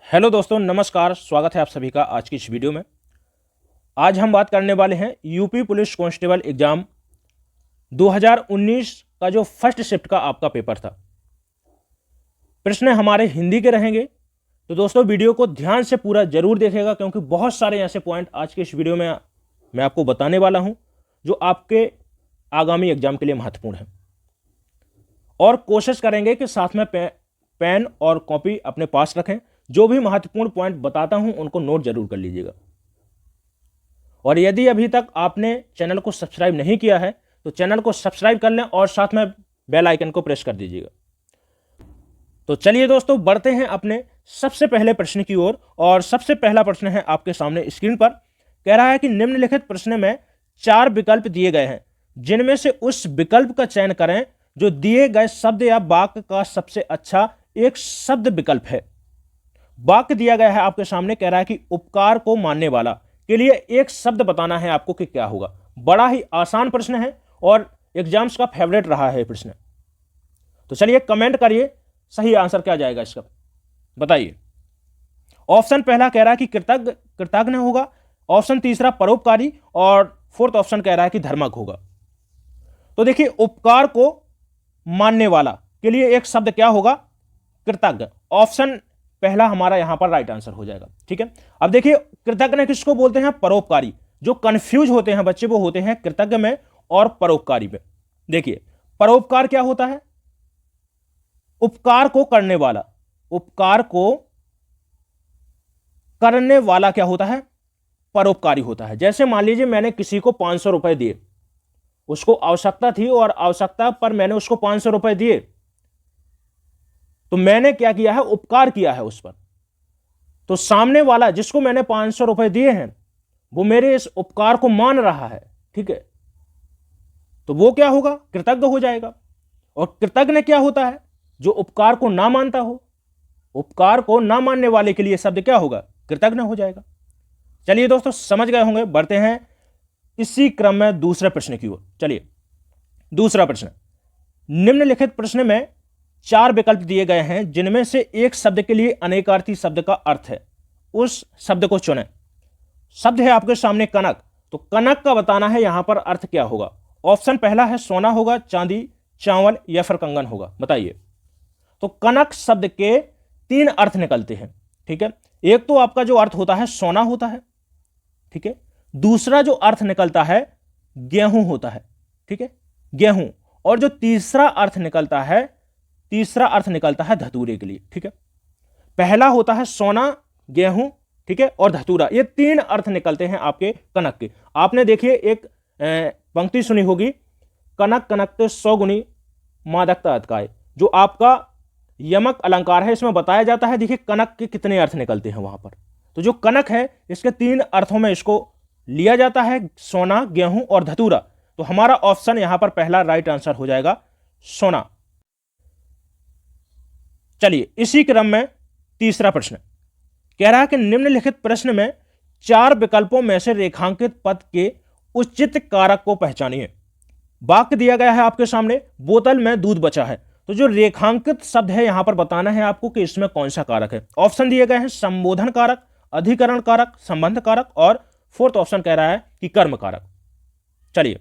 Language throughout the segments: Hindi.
हेलो दोस्तों, नमस्कार। स्वागत है आप सभी का आज की इस वीडियो में। आज हम बात करने वाले हैं यूपी पुलिस कांस्टेबल एग्जाम 2019 का जो फर्स्ट शिफ्ट का आपका पेपर था। प्रश्न हमारे हिंदी के रहेंगे, तो दोस्तों वीडियो को ध्यान से पूरा जरूर देखिएगा, क्योंकि बहुत सारे ऐसे पॉइंट आज के इस वीडियो में मैं आपको बताने वाला हूं जो आपके आगामी एग्जाम के लिए महत्वपूर्ण है। और कोशिश करेंगे कि साथ में पेन और कॉपी अपने पास रखें। जो भी महत्वपूर्ण पॉइंट बताता हूं उनको नोट जरूर कर लीजिएगा। और यदि अभी तक आपने चैनल को सब्सक्राइब नहीं किया है तो चैनल को सब्सक्राइब कर लें और साथ में बेल आइकन को प्रेस कर दीजिएगा। तो चलिए दोस्तों, बढ़ते हैं अपने सबसे पहले प्रश्न की ओर। और सबसे पहला प्रश्न है आपके सामने स्क्रीन पर। कह रहा है कि निम्नलिखित प्रश्न में 4 विकल्प दिए गए हैं, जिनमें से उस विकल्प का चयन करें जो दिए गए शब्द या वाक्य का सबसे अच्छा एक शब्द विकल्प है। वाक्य दिया गया है आपके सामने। कह रहा है कि उपकार को मानने वाला के लिए एक शब्द बताना है आपको कि क्या होगा। बड़ा ही आसान प्रश्न है और एग्जाम्स का फेवरेट रहा है प्रश्न। तो चलिए कमेंट करिए, सही आंसर क्या जाएगा इसका, बताइए। ऑप्शन पहला कह रहा है कि कृतज्ञ होगा। ऑप्शन तीसरा परोपकारी। और फोर्थ ऑप्शन कह रहा है कि धर्मक होगा। तो देखिए, उपकार को मानने वाला के लिए एक शब्द क्या होगा? कृतज्ञ। ऑप्शन पहला हमारा यहां पर राइट आंसर हो जाएगा। ठीक है, अब देखिए, कृतज्ञ किसको बोलते हैं? परोपकारी। जो कंफ्यूज होते हैं बच्चे वो होते हैं कृतज्ञ में और परोपकारी में। देखिए, परोपकार क्या होता है? उपकार को करने वाला। उपकार को करने वाला क्या होता है? परोपकारी होता है। जैसे मान लीजिए मैंने किसी को 500 रुपए दिए, उसको आवश्यकता थी और आवश्यकता पर मैंने उसको 500 रुपए दिए, तो मैंने क्या किया है? उपकार किया है उस पर। तो सामने वाला जिसको मैंने 500 रुपए दिए हैं वो मेरे इस उपकार को मान रहा है। ठीक है, तो वो क्या होगा? कृतज्ञ हो जाएगा। और कृतज्ञ क्या होता है? जो उपकार को ना मानता हो। उपकार को ना मानने वाले के लिए शब्द क्या होगा? कृतज्ञ हो जाएगा। चलिए दोस्तों, समझ गए होंगे। बढ़ते हैं इसी क्रम में दूसरे प्रश्न की ओर। चलिए, दूसरा प्रश्न। निम्नलिखित प्रश्न में 4 विकल्प दिए गए हैं, जिनमें से एक शब्द के लिए अनेकार्थी शब्द का अर्थ है। उस शब्द को चुनें। शब्द है आपके सामने कनक। तो कनक का बताना है यहां पर अर्थ क्या होगा। ऑप्शन पहला है सोना होगा, चांदी, चावल या फिर कंगन होगा। बताइए। तो कनक शब्द के 3 अर्थ निकलते हैं। ठीक है, एक तो आपका जो अर्थ होता है सोना होता है। ठीक है, दूसरा जो अर्थ निकलता है गेहूं होता है। ठीक है, गेहूं। और जो तीसरा अर्थ निकलता है धतूरे के लिए। ठीक है, पहला होता है सोना, गेहूं, ठीक है, और धतूरा। ये 3 अर्थ निकलते हैं आपके कनक के। आपने देखिए एक पंक्ति सुनी होगी, कनक कनकते 100 गुनी मादकता अतकाए। जो आपका यमक अलंकार है, इसमें बताया जाता है देखिए कनक के कितने अर्थ निकलते हैं वहां पर। तो जो कनक है इसके 3 अर्थों में इसको लिया जाता है, सोना, गेहूं और धतूरा। तो हमारा ऑप्शन यहां पर पहला राइट आंसर हो जाएगा, सोना। चलिए, इसी क्रम में तीसरा प्रश्न। कह रहा है कि निम्नलिखित प्रश्न में 4 विकल्पों में से रेखांकित पद के उचित कारक को पहचानिए। वाक्य दिया गया है आपके सामने, बोतल में दूध बचा है। तो जो रेखांकित शब्द है यहां पर बताना है आपको कि इसमें कौन सा कारक है। ऑप्शन दिए गए हैं संबोधन कारक, अधिकरण कारक, संबंध कारक और फोर्थ ऑप्शन कह रहा है कि कर्म कारक। चलिए,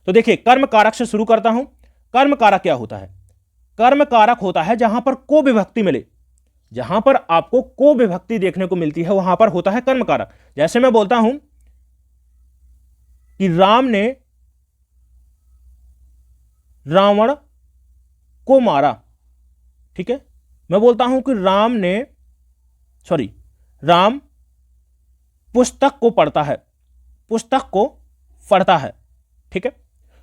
तो देखिए, कर्म कारक से शुरू करता हूं। कर्म कारक क्या होता है? कर्म कारक होता है जहां पर को विभक्ति मिले। जहां पर आपको को विभक्ति देखने को मिलती है वहां पर होता है कर्म कारक। जैसे मैं बोलता हूं कि राम ने रावण को मारा। ठीक है, मैं बोलता हूं कि राम पुस्तक को पढ़ता है। पुस्तक को पढ़ता है। ठीक है,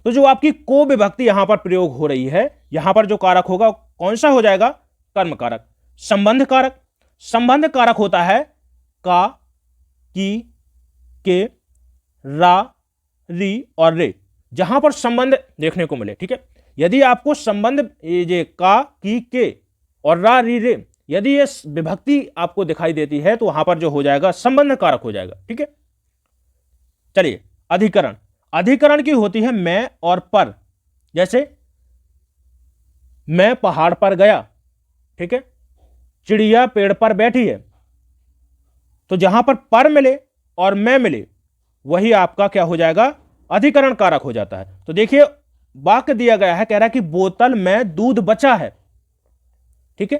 तो जो आपकी को विभक्ति यहां पर प्रयोग हो रही है, यहां पर जो कारक होगा कौन सा हो जाएगा? कर्म कारक। संबंध कारक। संबंध कारक होता है का, की, के, रा, री और रे, जहां पर संबंध देखने को मिले। ठीक है, यदि आपको संबंध ये का, की, के और रा, री, रे, यदि ये विभक्ति आपको दिखाई देती है तो वहां पर जो हो जाएगा संबंध कारक हो जाएगा। ठीक है, चलिए, अधिकरण। अधिकरण की होती है मैं और पर। जैसे मैं पहाड़ पर गया। ठीक है, चिड़िया पेड़ पर बैठी है। तो जहां पर मिले और मैं मिले वही आपका क्या हो जाएगा, अधिकरण कारक हो जाता है। तो देखिए वाक्य दिया गया है, कह रहा है कि बोतल में दूध बचा है, ठीक है,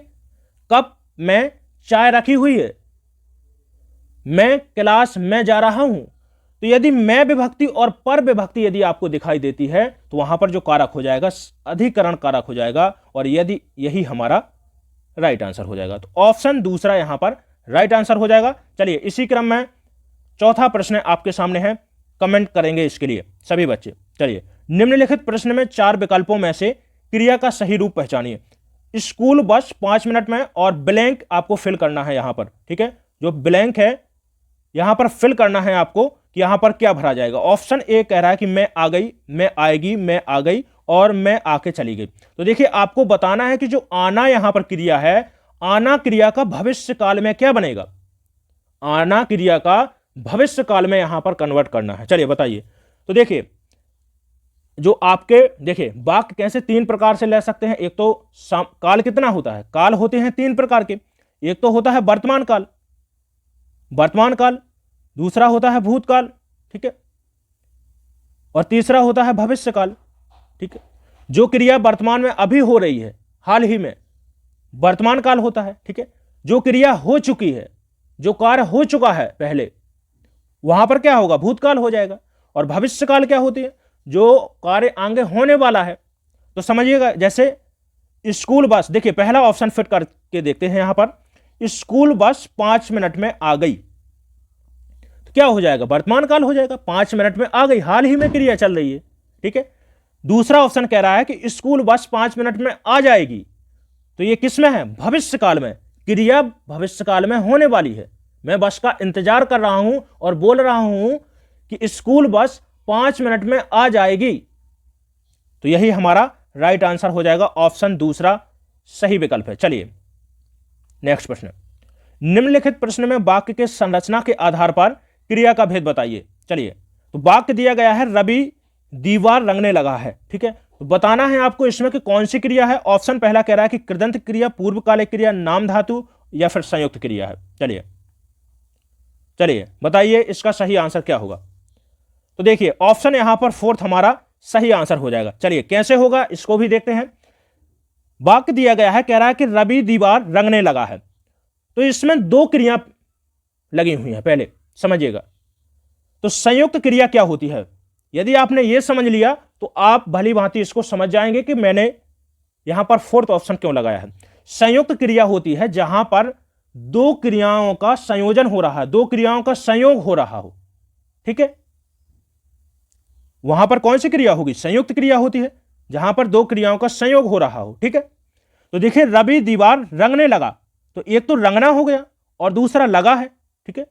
कप में चाय रखी हुई है, मैं क्लास में जा रहा हूं। तो यदि मैं विभक्ति और पर विभक्ति यदि आपको दिखाई देती है तो वहां पर जो कारक हो जाएगा अधिकरण कारक हो जाएगा, और यदि यही हमारा राइट आंसर हो जाएगा। तो ऑप्शन दूसरा यहां पर राइट आंसर हो जाएगा। चलिए इसी क्रम में चौथा प्रश्न आपके सामने है, कमेंट करेंगे इसके लिए सभी बच्चे। चलिए निम्नलिखित प्रश्न में 4 विकल्पों में से क्रिया का सही रूप पहचानिए। स्कूल बस 5 मिनट में, और ब्लैंक आपको फिल करना है यहां पर, ठीक है, जो ब्लैंक है यहां पर फिल करना है आपको कि यहां पर क्या भरा जाएगा। ऑप्शन ए कह रहा है कि मैं आ गई, मैं आएगी, मैं आ गई और मैं आके चली गई। तो देखिए आपको बताना है कि जो आना यहां पर क्रिया है, आना क्रिया का भविष्य काल में क्या बनेगा, आना क्रिया का भविष्य काल में यहां पर कन्वर्ट करना है। चलिए बताइए। तो देखिए जो आपके देखिए वाक्य कैसे 3 प्रकार से ले सकते हैं। एक तो काल कितना होता है, काल होते हैं 3 प्रकार के। एक तो होता है वर्तमान काल, वर्तमान काल, दूसरा होता है भूतकाल, ठीक है, और तीसरा होता है भविष्य काल, ठीक है। जो क्रिया वर्तमान में अभी हो रही है, हाल ही में, वर्तमान काल होता है, ठीक है। जो क्रिया हो चुकी है, जो कार्य हो चुका है पहले, वहां पर क्या होगा, भूतकाल हो जाएगा। और भविष्य काल क्या होती है, जो कार्य आगे होने वाला है। तो समझिएगा, जैसे स्कूल बस, देखिए पहला ऑप्शन फिट करके देखते हैं यहां पर, स्कूल बस 5 मिनट में आ गई, तो क्या हो जाएगा, वर्तमान काल हो जाएगा, 5 मिनट में आ गई, हाल ही में क्रिया चल रही है, ठीक है। दूसरा ऑप्शन कह रहा है कि स्कूल बस 5 मिनट में आ जाएगी, तो ये किस में है, भविष्य काल में, क्रिया भविष्य काल में होने वाली है। मैं बस का इंतजार कर रहा हूं और बोल रहा हूं कि स्कूल बस 5 मिनट में आ जाएगी। तो यही हमारा राइट आंसर हो जाएगा, ऑप्शन दूसरा सही विकल्प है। चलिए नेक्स्ट प्रश्न, निम्नलिखित प्रश्न में वाक्य के संरचना के आधार पर क्रिया का भेद बताइए। चलिए तो वाक्य दिया गया है रवि दीवार रंगने लगा है, ठीक है। तो बताना है आपको इसमें कि कौन सी क्रिया है। ऑप्शन पहला कह रहा है कि कृदंत क्रिया, पूर्वकालिक क्रिया, नाम धातु या फिर संयुक्त क्रिया है। चलिए चलिए बताइए इसका सही आंसर क्या होगा। तो देखिए ऑप्शन यहां पर फोर्थ हमारा सही आंसर हो जाएगा। चलिए कैसे होगा इसको भी देखते हैं। वाक्य दिया गया है, कह रहा है कि रवि दीवार रंगने लगा है, तो इसमें 2 क्रिया लगी हुई हैं, पहले समझिएगा। तो संयुक्त क्रिया क्या होती है, यदि आपने यह समझ लिया तो आप भली भांति इसको समझ जाएंगे कि मैंने यहां पर फोर्थ ऑप्शन क्यों लगाया है। संयुक्त क्रिया होती है जहां पर 2 क्रियाओं का संयोजन हो रहा है, 2 क्रियाओं का संयोग हो रहा हो, ठीक है। वहां पर कौन सी क्रिया होगी, संयुक्त क्रिया होती है जहां पर 2 क्रियाओं का संयोग हो रहा हो, ठीक है। तो देखिए रवि दीवार रंगने लगा, तो एक तो रंगना हो गया और दूसरा लगा है, ठीक है।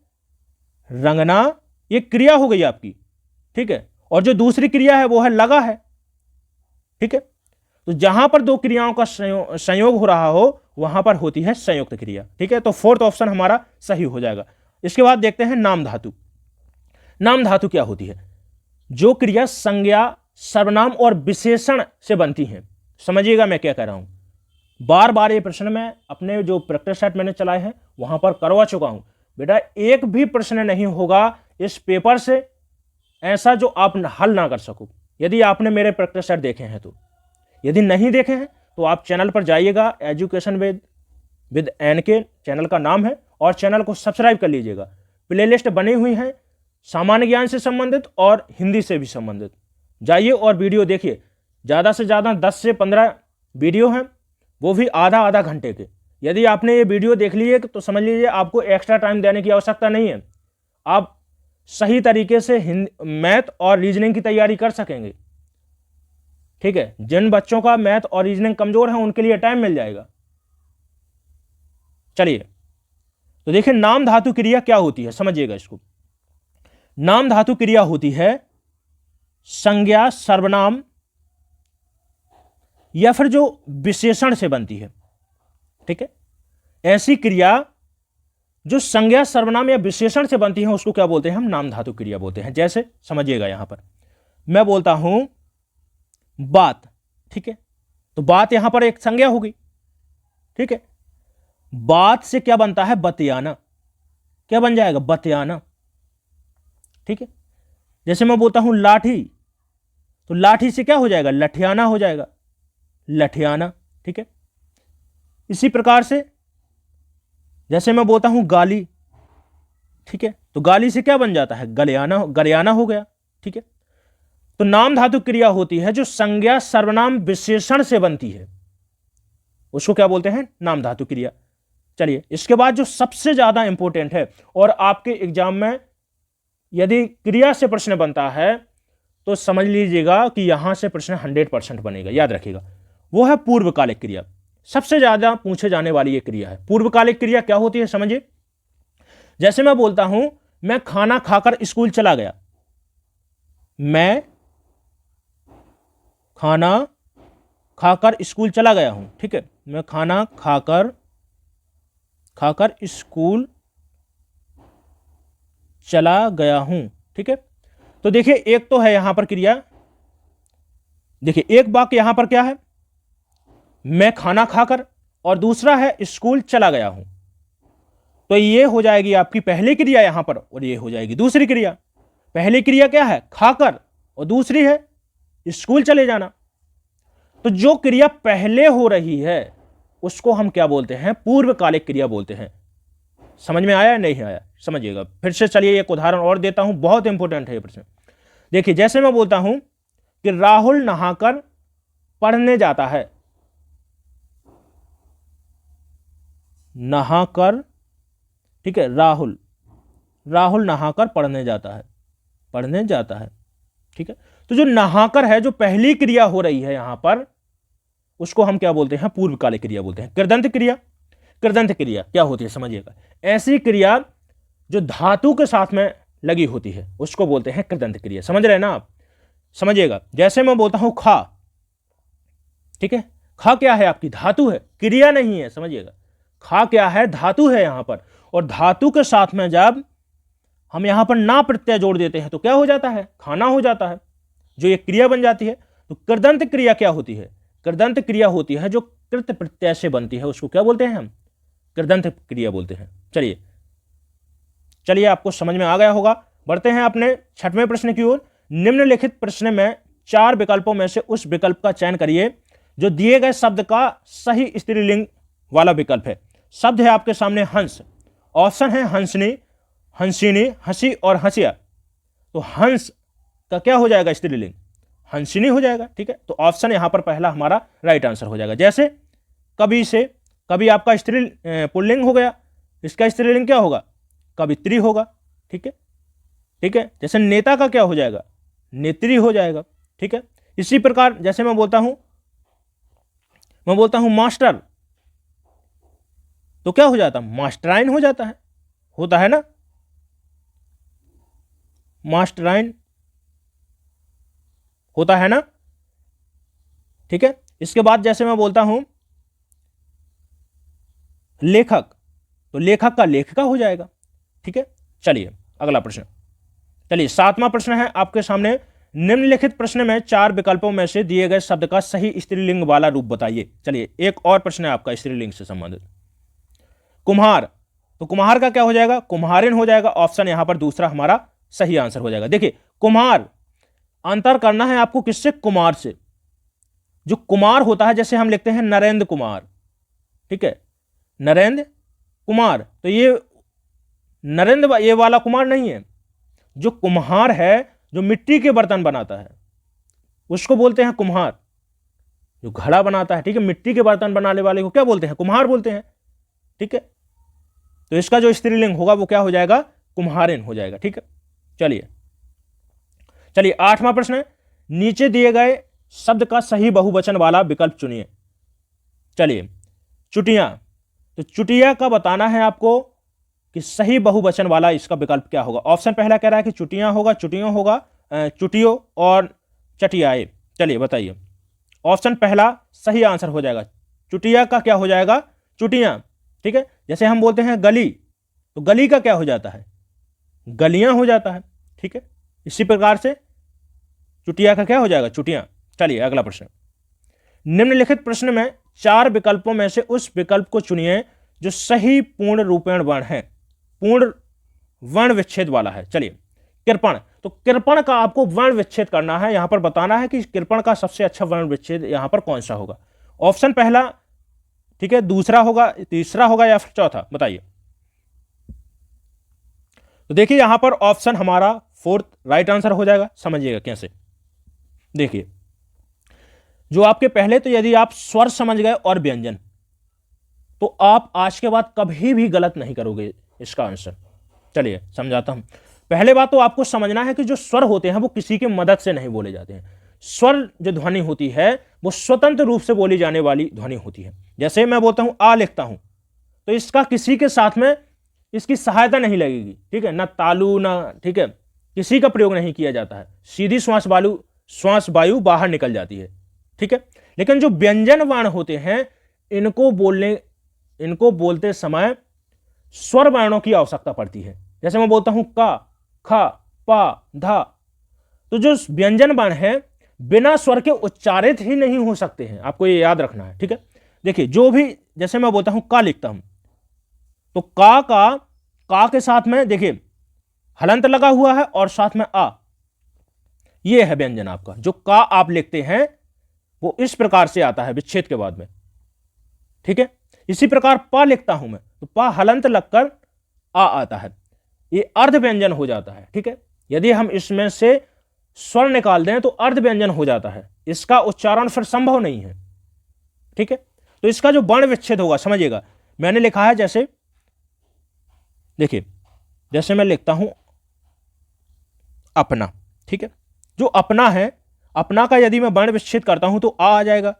रंगना ये क्रिया हो गई आपकी, ठीक है, और जो दूसरी क्रिया है वो है लगा है, ठीक है। तो जहां पर 2 क्रियाओं का संयोग हो रहा हो वहां पर होती है संयुक्त क्रिया, ठीक है। तो फोर्थ ऑप्शन हमारा सही हो जाएगा। इसके बाद देखते हैं नाम धातु। नाम धातु क्या होती है, जो क्रिया संज्ञा, सर्वनाम और विशेषण से बनती है। समझिएगा मैं क्या कह रहा हूं, बार बार ये प्रश्न मैं अपने जो प्रैक्टिस सेट मैंने चलाए हैं वहां पर करवा चुका हूं। बेटा एक भी प्रश्न नहीं होगा इस पेपर से ऐसा जो आप हल ना कर सको, यदि आपने मेरे प्रैक्टिस सेट देखे हैं तो। यदि नहीं देखे हैं तो आप चैनल पर जाइएगा, एजुकेशन विद NK चैनल का नाम है, और चैनल को सब्सक्राइब कर लीजिएगा। प्लेलिस्ट बनी हुई है सामान्य ज्ञान से संबंधित और हिंदी से भी संबंधित, जाइए और वीडियो देखिए। ज़्यादा से ज़्यादा 10 से 15 वीडियो हैं, वो भी आधा आधा घंटे के। यदि आपने ये वीडियो देख लिए तो समझ लीजिए आपको एक्स्ट्रा टाइम देने की आवश्यकता नहीं है, आप सही तरीके से मैथ और रीजनिंग की तैयारी कर सकेंगे, ठीक है। जिन बच्चों का मैथ और रीजनिंग कमजोर है उनके लिए टाइम मिल जाएगा। चलिए तो देखिए नाम धातु क्रिया क्या होती है, समझिएगा इसको। नाम धातु क्रिया होती है संज्ञा, सर्वनाम या फिर जो विशेषण से बनती है, ठीक है। ऐसी क्रिया जो संज्ञा, सर्वनाम या विशेषण से बनती है उसको क्या बोलते हैं, हम नाम धातु क्रिया बोलते हैं। जैसे समझिएगा यहां पर मैं बोलता हूं बात, ठीक है, तो बात यहां पर एक संज्ञा होगी, ठीक है। बात से क्या बनता है? बतियाना। क्या बन जाएगा? बतियाना। ठीक है। जैसे मैं बोलता हूं लाठी, तो लाठी से क्या हो जाएगा? लठियाना हो जाएगा, लठियाना। ठीक है। इसी प्रकार से जैसे मैं बोलता हूं गाली, ठीक है, तो गाली से क्या बन जाता है? गलियाना, गलियाना हो गया। ठीक है। तो नाम धातु क्रिया होती है जो संज्ञा सर्वनाम विशेषण से बनती है, उसको क्या बोलते हैं? नाम धातु क्रिया। चलिए, इसके बाद जो सबसे ज्यादा इंपॉर्टेंट है, और आपके एग्जाम में यदि क्रिया से प्रश्न बनता है तो समझ लीजिएगा कि यहां से प्रश्न 100% बनेगा, याद रखिएगा, वो है पूर्वकालिक क्रिया। सबसे ज्यादा पूछे जाने वाली ये क्रिया है। पूर्वकालिक क्रिया क्या होती है समझिए। जैसे मैं बोलता हूं मैं खाना खाकर स्कूल चला गया, मैं खाना खाकर स्कूल चला गया हूं। ठीक है, मैं खाना खाकर स्कूल चला गया हूं। ठीक है। तो देखिए, एक तो है यहां पर क्रिया, देखिए एक वाक्य यहां पर क्या है? मैं खाना खाकर, और दूसरा है स्कूल चला गया हूं। तो ये हो जाएगी आपकी पहली क्रिया यहां पर, और ये हो जाएगी दूसरी क्रिया। पहली क्रिया क्या है? खाकर, और दूसरी है स्कूल चले जाना। तो जो क्रिया पहले हो रही है उसको हम क्या बोलते हैं? पूर्वकालिक क्रिया बोलते हैं। समझ में आया नहीं आया? समझिएगा फिर से। चलिए एक उदाहरण और देता हूं, बहुत इंपॉर्टेंट है ये प्रश्न। देखिए, जैसे मैं बोलता हूं कि राहुल नहाकर पढ़ने जाता है, नहाकर, ठीक है, राहुल नहाकर पढ़ने जाता है, पढ़ने जाता है। ठीक है। तो जो नहाकर है, जो पहली क्रिया हो रही है यहां पर, उसको हम क्या बोलते हैं? पूर्वकालिक क्रिया बोलते हैं। कृदंत क्रिया, कृदंत क्रिया क्या होती है समझिएगा। ऐसी क्रिया जो धातु के साथ में लगी होती है उसको बोलते हैं कृदंत क्रिया। समझ रहे हैं ना आप? समझिएगा, जैसे मैं बोलता हूं खा, ठीक है, खा क्या है? आपकी धातु है, क्रिया नहीं है। समझिएगा, खा क्या है? धातु है यहां पर। और धातु के साथ में जब हम यहां पर ना प्रत्यय जोड़ देते हैं तो क्या हो जाता है? खाना हो जाता है, जो एक क्रिया बन जाती है। तो कृदंत क्रिया क्या होती है? कृदंत क्रिया होती है जो कृत प्रत्यय से बनती है, उसको क्या बोलते हैं हम? कृदंत क्रिया बोलते हैं। चलिए चलिए, आपको समझ में आ गया होगा। बढ़ते हैं अपने 6वें प्रश्न की ओर। निम्नलिखित प्रश्न में 4 विकल्पों में से उस विकल्प का चयन करिए जो दिए गए शब्द का सही स्त्रीलिंग वाला विकल्प है। शब्द है आपके सामने हंस, ऑप्शन है हंसनी, हंसिनी, हंसी और हंसिया। तो हंस का क्या हो जाएगा स्त्रीलिंग? हंसिनी हो जाएगा। ठीक है, तो ऑप्शन यहां पर पहला हमारा राइट आंसर हो जाएगा। जैसे कवि से, कवि आपका स्त्री पुल्लिंग हो गया, इसका स्त्रीलिंग क्या होगा? कवित्री होगा। ठीक है, ठीक है। जैसे नेता का क्या हो जाएगा? नेत्री हो जाएगा। ठीक है। इसी प्रकार जैसे मैं बोलता हूं मास्टर, तो क्या हो जाता? मास्टराइन हो जाता है, होता है ना, मास्टराइन होता है ना। ठीक है। इसके बाद जैसे मैं बोलता हूं लेखक, तो लेखक का लेखिका हो जाएगा। ठीक है। चलिए अगला प्रश्न। चलिए 7वां प्रश्न है आपके सामने। निम्नलिखित प्रश्न में 4 विकल्पों में से दिए गए शब्द का सही स्त्रीलिंग वाला रूप बताइए। चलिए एक और प्रश्न है आपका स्त्रीलिंग से संबंधित। कुम्हार, तो कुम्हार का क्या हो जाएगा? कुम्हारिन हो जाएगा। ऑप्शन यहां पर दूसरा हमारा सही आंसर हो जाएगा। देखिए कुम्हार, अंतर करना है आपको किससे? कुमार से। जो कुमार होता है, जैसे हम लिखते हैं नरेंद्र कुमार, ठीक है, नरेंद्र कुमार, तो ये नरेंद्र ये वाला कुमार नहीं है। जो कुम्हार है, जो मिट्टी के बर्तन बनाता है, उसको बोलते हैं कुम्हार। जो घड़ा बनाता है, ठीक है, मिट्टी के बर्तन बनाने वाले को क्या बोलते हैं? कुम्हार बोलते हैं। ठीक है। तो इसका जो स्त्रीलिंग होगा वो क्या हो जाएगा? कुम्हारिन हो जाएगा। ठीक है। चलिए चलिए 8वां प्रश्न है। नीचे दिए गए शब्द का सही बहुवचन वाला विकल्प चुनिए। चलिए चुटियां, तो चुटिया का बताना है आपको कि सही बहुवचन वाला इसका विकल्प क्या होगा। ऑप्शन पहला कह रहा है कि चुटियां होगा, चुटियों होगा, चुटियो और चटियाए। चलिए बताइए। ऑप्शन पहला सही आंसर हो जाएगा। चुटिया का क्या हो जाएगा? चुटियां। ठीक है। जैसे हम बोलते हैं गली, तो गली का क्या हो जाता है? गलियां हो जाता है। ठीक है। इसी प्रकार से चुटिया का क्या हो जाएगा? चुटियां। चलिए अगला प्रश्न। निम्नलिखित प्रश्न में 4 विकल्पों में से उस विकल्प को चुनिए जो सही पूर्ण रूपेण वर्ण है, पूर्ण वर्ण विच्छेद वाला है। चलिए कृपण, तो कृपण का आपको वर्ण विच्छेद करना है, यहां पर बताना है कि कृपण का सबसे अच्छा वर्ण विच्छेद यहां पर कौन सा होगा। ऑप्शन पहला, ठीक है, दूसरा होगा, तीसरा होगा या फिर चौथा, बताइए। तो देखिए यहां पर ऑप्शन हमारा फोर्थ राइट आंसर हो जाएगा। समझिएगा कैसे, देखिए जो आपके पहले, तो यदि आप स्वर समझ गए और व्यंजन, तो आप आज के बाद कभी भी गलत नहीं करोगे इसका आंसर। चलिए समझाता हूं। पहले बात तो आपको समझना है कि जो स्वर होते हैं वो किसी की मदद से नहीं बोले जाते हैं। स्वर जो ध्वनि होती है वो स्वतंत्र रूप से बोली जाने वाली ध्वनि होती है। जैसे मैं बोलता हूं आ लिखता हूं, तो इसका किसी के साथ में इसकी सहायता नहीं लगेगी, ठीक है, ना तालु ना, ठीक है, किसी का प्रयोग नहीं किया जाता है, सीधी श्वास वायु बाहर निकल जाती है, ठीक है। लेकिन जो व्यंजन वर्ण होते हैं इनको बोलते समय स्वर वर्णों की आवश्यकता पड़ती है। जैसे मैं बोलता हूं का, खा, पा, धा, तो जो व्यंजन वर्ण है बिना स्वर के उच्चारित ही नहीं हो सकते हैं, आपको ये याद रखना है, ठीक है। देखिए जो भी, जैसे मैं बोलता हूं का लिखता हूं, तो का के साथ में देखिए हलंत लगा हुआ है और साथ में आ, ये है व्यंजन आपका। जो का आप लिखते हैं वो इस प्रकार से आता है विच्छेद के बाद में, ठीक है। इसी प्रकार पा लिखता हूं मैं, तो पा हलंत लगकर आ आता है, ये अर्ध व्यंजन हो जाता है, ठीक है। यदि हम इसमें से स्वर निकाल दें तो अर्ध व्यंजन हो जाता है, इसका उच्चारण फिर संभव नहीं है, ठीक है। तो इसका जो वर्ण विच्छेद होगा, समझिएगा, मैंने लिखा है, जैसे देखिए, जैसे मैं लिखता हूं अपना, ठीक है, जो अपना है, अपना का यदि मैं वर्ण विच्छेद करता हूं तो आ जाएगा।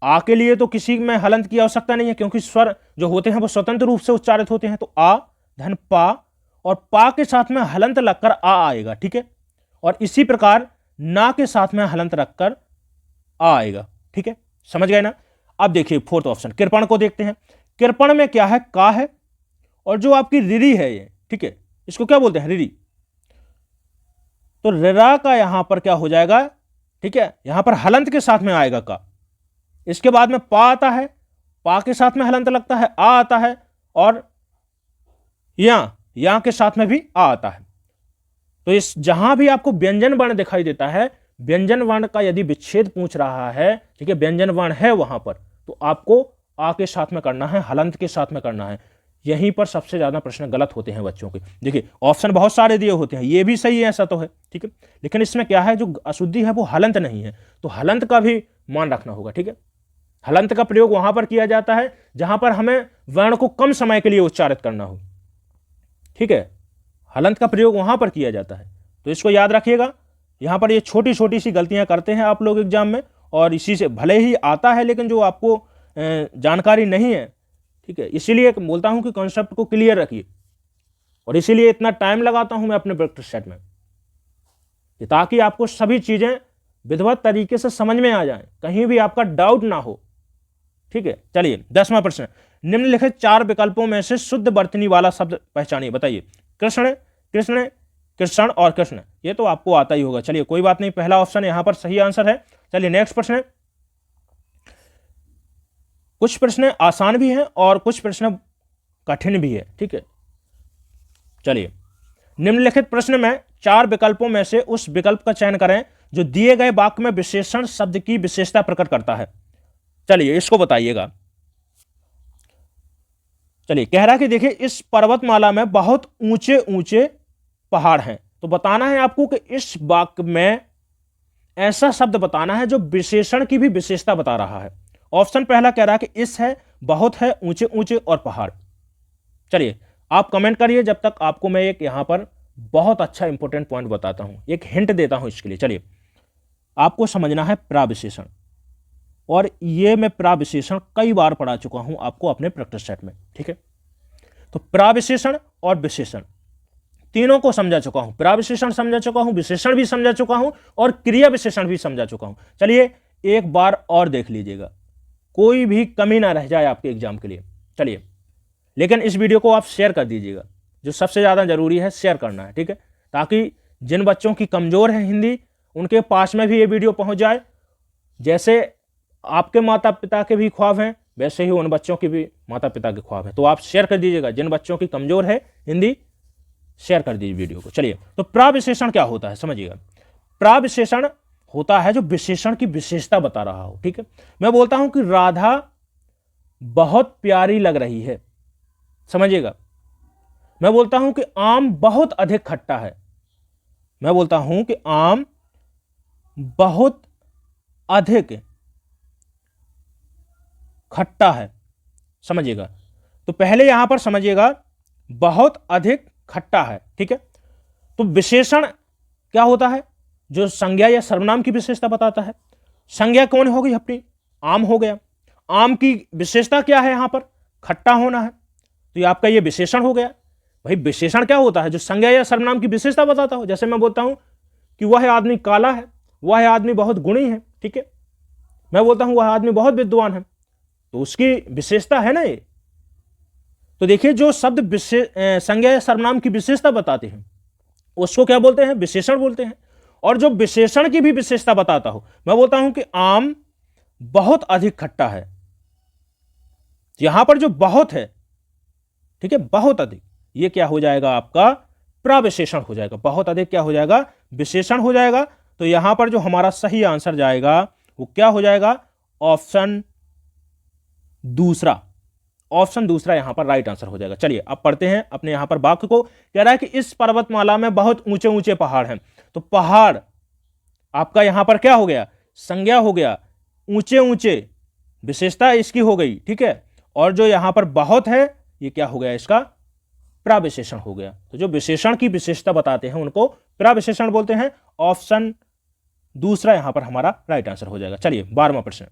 आ के लिए तो किसी में हलंत की आवश्यकता नहीं है, क्योंकि स्वर जो होते हैं वो स्वतंत्र रूप से उच्चारित होते हैं। तो आ धन पा, और पा के साथ में हलंत लगकर आ आएगा, ठीक है। और इसी प्रकार ना के साथ में हलंत रखकर आ आएगा, ठीक है, समझ गए ना। अब देखिए फोर्थ ऑप्शन कृपण को देखते हैं। कृपण में क्या है, का है, और जो आपकी रिरी है ये, ठीक है, इसको क्या बोलते हैं, रिरी। तो रिरा का यहां पर क्या हो जाएगा, ठीक है, यहां पर हलंत के साथ में आएगा का, इसके बाद में पा आता है, पा के साथ में हलंत लगता है, आ आता है, और या के साथ में भी आ आता है। तो इस जहां भी आपको व्यंजन वर्ण दिखाई देता है, व्यंजन वर्ण का यदि विच्छेद पूछ रहा है, ठीक है, व्यंजन वर्ण है वहां पर, तो आपको आ के साथ में करना है, हलंत के साथ में करना है। यहीं पर सबसे ज्यादा प्रश्न गलत होते हैं बच्चों के। देखिए ऑप्शन बहुत सारे दिए होते हैं, ये भी सही है, ऐसा तो है, ठीक है, लेकिन इसमें क्या है, जो अशुद्धि है वो हलंत नहीं है, तो हलंत का भी मान रखना होगा, ठीक है। हलंत का प्रयोग वहां पर किया जाता है जहां पर हमें वर्ण को कम समय के लिए उच्चारित करना हो, ठीक है, हलंत का प्रयोग वहां पर किया जाता है। तो इसको याद रखिएगा। यहां पर ये छोटी छोटी सी गलतियां करते हैं आप लोग एग्जाम में, और इसी से भले ही आता है लेकिन जो आपको जानकारी नहीं है, ठीक है, इसीलिए बोलता हूं कि कॉन्सेप्ट को क्लियर रखिए, और इसीलिए इतना टाइम लगाता हूं मैं अपने प्रैक्टिस सेट में, ताकि आपको सभी चीजें विधिवत तरीके से समझ में आ जाए, कहीं भी आपका डाउट ना हो, ठीक है। चलिए 10वां प्रश्न, निम्नलिखित 4 विकल्पों में से शुद्ध वर्तनी वाला शब्द पहचानिए। बताइए। कृष्ण, कृष्ण, कृष्ण और कृष्ण, ये तो आपको आता ही होगा। चलिए कोई बात नहीं, पहला ऑप्शन यहां पर सही आंसर है। चलिए नेक्स्ट प्रश्न। कुछ प्रश्न आसान भी हैं और कुछ प्रश्न कठिन भी है, ठीक है। चलिए, निम्नलिखित प्रश्न में 4 विकल्पों में से उस विकल्प का चयन करें जो दिए गए वाक्य में विशेषण शब्द की विशेषता प्रकट करता है। चलिए इसको बताइएगा। चलिए कह रहा है कि देखिए इस पर्वतमाला में बहुत ऊंचे ऊंचे पहाड़ हैं, तो बताना है आपको कि इस वाक्य में ऐसा शब्द बताना है जो विशेषण की भी विशेषता बता रहा है। ऑप्शन पहला कह रहा है कि इस है, बहुत है, ऊंचे ऊंचे और पहाड़। चलिए आप कमेंट करिए, जब तक आपको मैं एक यहां पर बहुत अच्छा इंपॉर्टेंट पॉइंट बताता हूं, एक हिंट देता हूं इसके लिए। चलिए आपको समझना है प्राविशेषण, और ये मैं प्राविशेषण कई बार पढ़ा चुका हूं आपको अपने प्रैक्टिस सेट में, ठीक है। तो प्राविशेषण और विशेषण तीनों को समझा चुका हूं, प्राविशेषण समझा चुका हूं, विशेषण भी समझा चुका हूं, और क्रिया विशेषण भी समझा चुका हूं। चलिए एक बार और देख लीजिएगा, कोई भी कमी ना रह जाए आपके एग्जाम के लिए। चलिए, लेकिन इस वीडियो को आप शेयर कर दीजिएगा, जो सबसे ज्यादा जरूरी है शेयर करना है, ठीक है, ताकि जिन बच्चों की कमजोर है हिंदी उनके पास में भी ये वीडियो पहुंच जाए। जैसे आपके माता पिता के भी ख्वाब हैं वैसे ही उन बच्चों की भी माता पिता के ख्वाब है। तो आप शेयर कर दीजिएगा, जिन बच्चों की कमजोर है हिंदी, शेयर कर दीजिए वीडियो को। चलिए, तो प्राविशेषण क्या होता है समझिएगा। प्राविशेषण होता है जो विशेषण की विशेषता बता रहा हो। ठीक है, मैं बोलता हूं कि राधा बहुत प्यारी लग रही है, समझिएगा। मैं बोलता हूं कि आम बहुत अधिक खट्टा है, मैं बोलता हूं कि आम बहुत अधिक खट्टा है, समझिएगा। तो पहले यहां पर समझिएगा बहुत अधिक खट्टा है, ठीक है। तो विशेषण क्या होता है, जो संज्ञा या सर्वनाम की विशेषता बताता है। संज्ञा कौन होगी अपनी, आम हो गया। आम की विशेषता क्या है, यहां पर खट्टा होना है, तो ये आपका ये विशेषण हो गया। भाई विशेषण क्या होता है, जो संज्ञा या सर्वनाम की विशेषता बताता हो। जैसे मैं बोलता हूं कि वह आदमी काला है, वह आदमी बहुत गुणी है, ठीक है। मैं बोलता हूं वह आदमी बहुत विद्वान है, तो उसकी विशेषता है ना ये। तो देखिए, जो शब्द संज्ञा या सर्वनाम की विशेषता बताते हैं उसको क्या बोलते हैं, विशेषण बोलते हैं। और जो विशेषण की भी विशेषता बताता हो, मैं बोलता हूं कि आम बहुत अधिक खट्टा है। यहां पर जो बहुत है, ठीक है, बहुत अधिक, ये क्या हो जाएगा, आपका प्रविशेषण हो जाएगा। बहुत अधिक क्या हो जाएगा, विशेषण हो जाएगा। तो यहां पर जो हमारा सही आंसर जाएगा वो क्या हो जाएगा, ऑप्शन दूसरा। ऑप्शन दूसरा यहां पर राइट आंसर हो जाएगा। चलिए अब पढ़ते हैं अपने यहां पर वाक्य को। कह रहा है कि इस पर्वतमाला में बहुत ऊंचे ऊंचे पहाड़ हैं। तो पहाड़ आपका यहां पर क्या हो गया, संज्ञा हो गया। ऊंचे ऊंचे विशेषता इसकी हो गई, ठीक है। और जो यहां पर बहुत है, ये क्या हो गया, इसका प्रविशेषण हो गया। तो जो विशेषण की विशेषता बताते हैं उनको प्रविशेषण बोलते हैं। ऑप्शन दूसरा यहां पर हमारा राइट आंसर हो जाएगा। चलिए 12वां प्रश्न।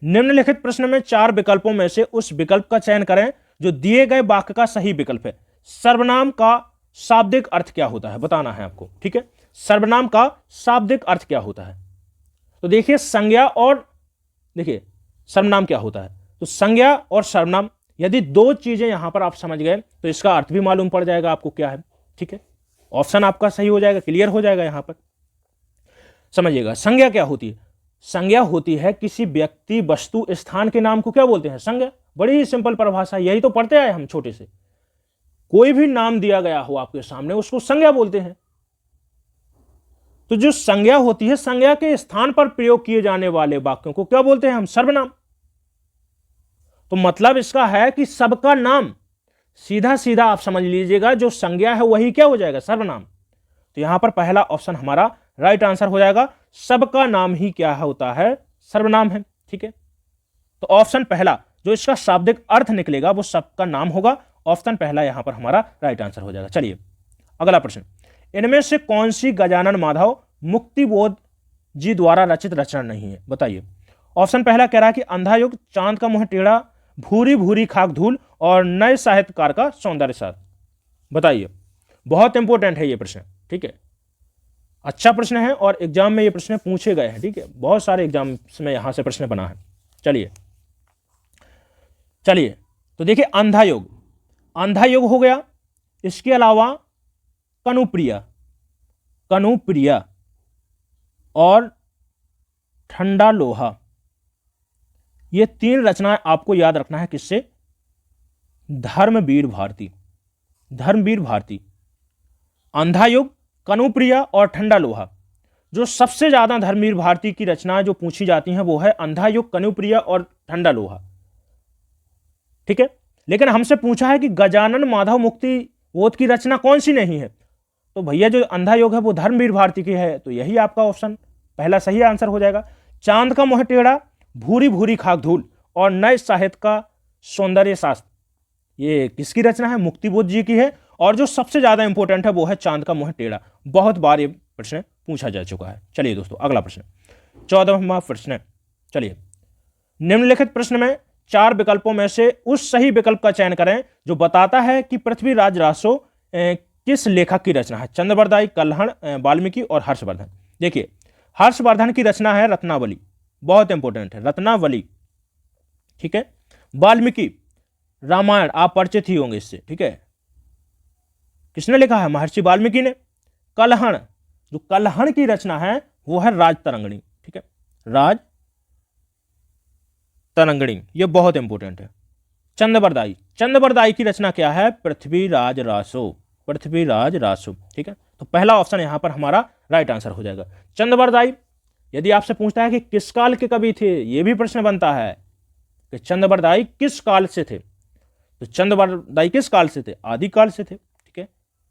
निम्नलिखित प्रश्न में 4 विकल्पों में से उस विकल्प का चयन करें जो दिए गए वाक्य का सही विकल्प है। सर्वनाम का शाब्दिक अर्थ क्या होता है, बताना है आपको, ठीक है। सर्वनाम का शाब्दिक अर्थ क्या होता है, तो देखिए संज्ञा और देखिए सर्वनाम क्या होता है। तो संज्ञा और सर्वनाम, यदि दो चीजें यहां पर आप समझ गए तो इसका अर्थ भी मालूम पड़ जाएगा आपको क्या है, ठीक है। ऑप्शन आपका सही हो जाएगा, क्लियर हो जाएगा। यहां पर समझिएगा, संज्ञा क्या होती है। संज्ञा होती है किसी व्यक्ति, वस्तु, स्थान के नाम को क्या बोलते हैं, संज्ञा। बड़ी ही सिंपल परिभाषा, यही तो पढ़ते आए हम छोटे से। कोई भी नाम दिया गया हो आपके सामने, उसको संज्ञा बोलते हैं। तो जो संज्ञा होती है, संज्ञा के स्थान पर प्रयोग किए जाने वाले वाक्यों को क्या बोलते हैं हम, सर्वनाम। तो मतलब इसका है कि सबका नाम, सीधा सीधा आप समझ लीजिएगा, जो संज्ञा है वही क्या हो जाएगा, सर्वनाम। तो यहां पर पहला ऑप्शन हमारा राइट आंसर हो जाएगा। सबका नाम ही क्या होता है, सर्वनाम है, ठीक है। तो ऑप्शन पहला जो इसका शाब्दिक अर्थ निकलेगा वो सबका नाम होगा। ऑप्शन पहला यहां पर हमारा राइट आंसर हो जाएगा। चलिए अगला प्रश्न। इनमें से कौन सी गजानन माधव मुक्तिबोध जी द्वारा रचित रचना नहीं है, बताइए। ऑप्शन पहला कह रहा है कि अंधा युग, चांद का मुंह टेढ़ा, भूरी भूरी खाक धूल और नए साहित्यकार का सौंदर्य साथ, बताइए। बहुत इंपॉर्टेंट है ये प्रश्न, ठीक है। अच्छा प्रश्न है और एग्जाम में ये प्रश्न पूछे गए हैं, ठीक है। बहुत सारे एग्जाम में यहां से प्रश्न बना है। चलिए चलिए, तो देखिए अंधा युग, अंधा युग हो गया। इसके अलावा कनुप्रिया, कनुप्रिया और ठंडा लोहा, ये 3 रचनाएं आपको याद रखना है। किससे, धर्मवीर भारती, धर्मवीर भारती। अंधा युग, कनुप्रिया और ठंडा लोहा। जो सबसे ज्यादा धर्मवीर भारती की रचनाएं जो पूछी जाती हैं वो है अंधा युग, कनुप्रिया और ठंडा लोहा, ठीक है। लेकिन हमसे पूछा है कि गजानन माधव मुक्तिबोध की रचना कौन सी नहीं है, तो भैया जो अंधा युग है वो धर्मवीर भारती की है, तो यही आपका ऑप्शन पहला सही आंसर हो जाएगा। चांद का मुंह टेढ़ा, भूरी भूरी खाक धूल और नए साहित्य का सौंदर्य शास्त्र, ये किसकी रचना है, मुक्तिबोध जी की है। और जो सबसे ज्यादा इंपॉर्टेंट है वो है चांद का मुंह टेढ़ा। बहुत बार ये प्रश्न पूछा जा चुका है। चलिए दोस्तों अगला प्रश्न, 14वां प्रश्न। चलिए, निम्नलिखित प्रश्न में 4 विकल्पों में से उस सही विकल्प का चयन करें जो बताता है कि पृथ्वीराज रासो किस लेखक की रचना है। चंद्रवरदाई, कल्हण, वाल्मीकि और हर्षवर्धन। देखिए हर्षवर्धन की रचना है रत्नावली, बहुत इंपॉर्टेंट है रत्नावली, ठीक है। वाल्मीकि रामायण, आप परिचित ही होंगे इससे, ठीक है। किसने लिखा है, महर्षि वाल्मीकि ने। कल्हण, जो कल्हण की रचना है वो है राज तरंगिणी, ठीक है, राज तरंगणी, ये बहुत इंपॉर्टेंट है। चंद्रबरदाई, चंद्रबरदाई की रचना क्या है? पृथ्वीराज रासो, पृथ्वीराज रासो, ठीक है। तो पहला ऑप्शन यहां पर हमारा राइट आंसर हो जाएगा। चंद्रबरदाई, यदि आपसे पूछता है कि किस काल के कवि थे, यह भी प्रश्न बनता है कि चंद्रबरदाई किस काल से थे, तो चंद्रबरदाई किस काल से थे? आदिकाल से थे, ठीक है।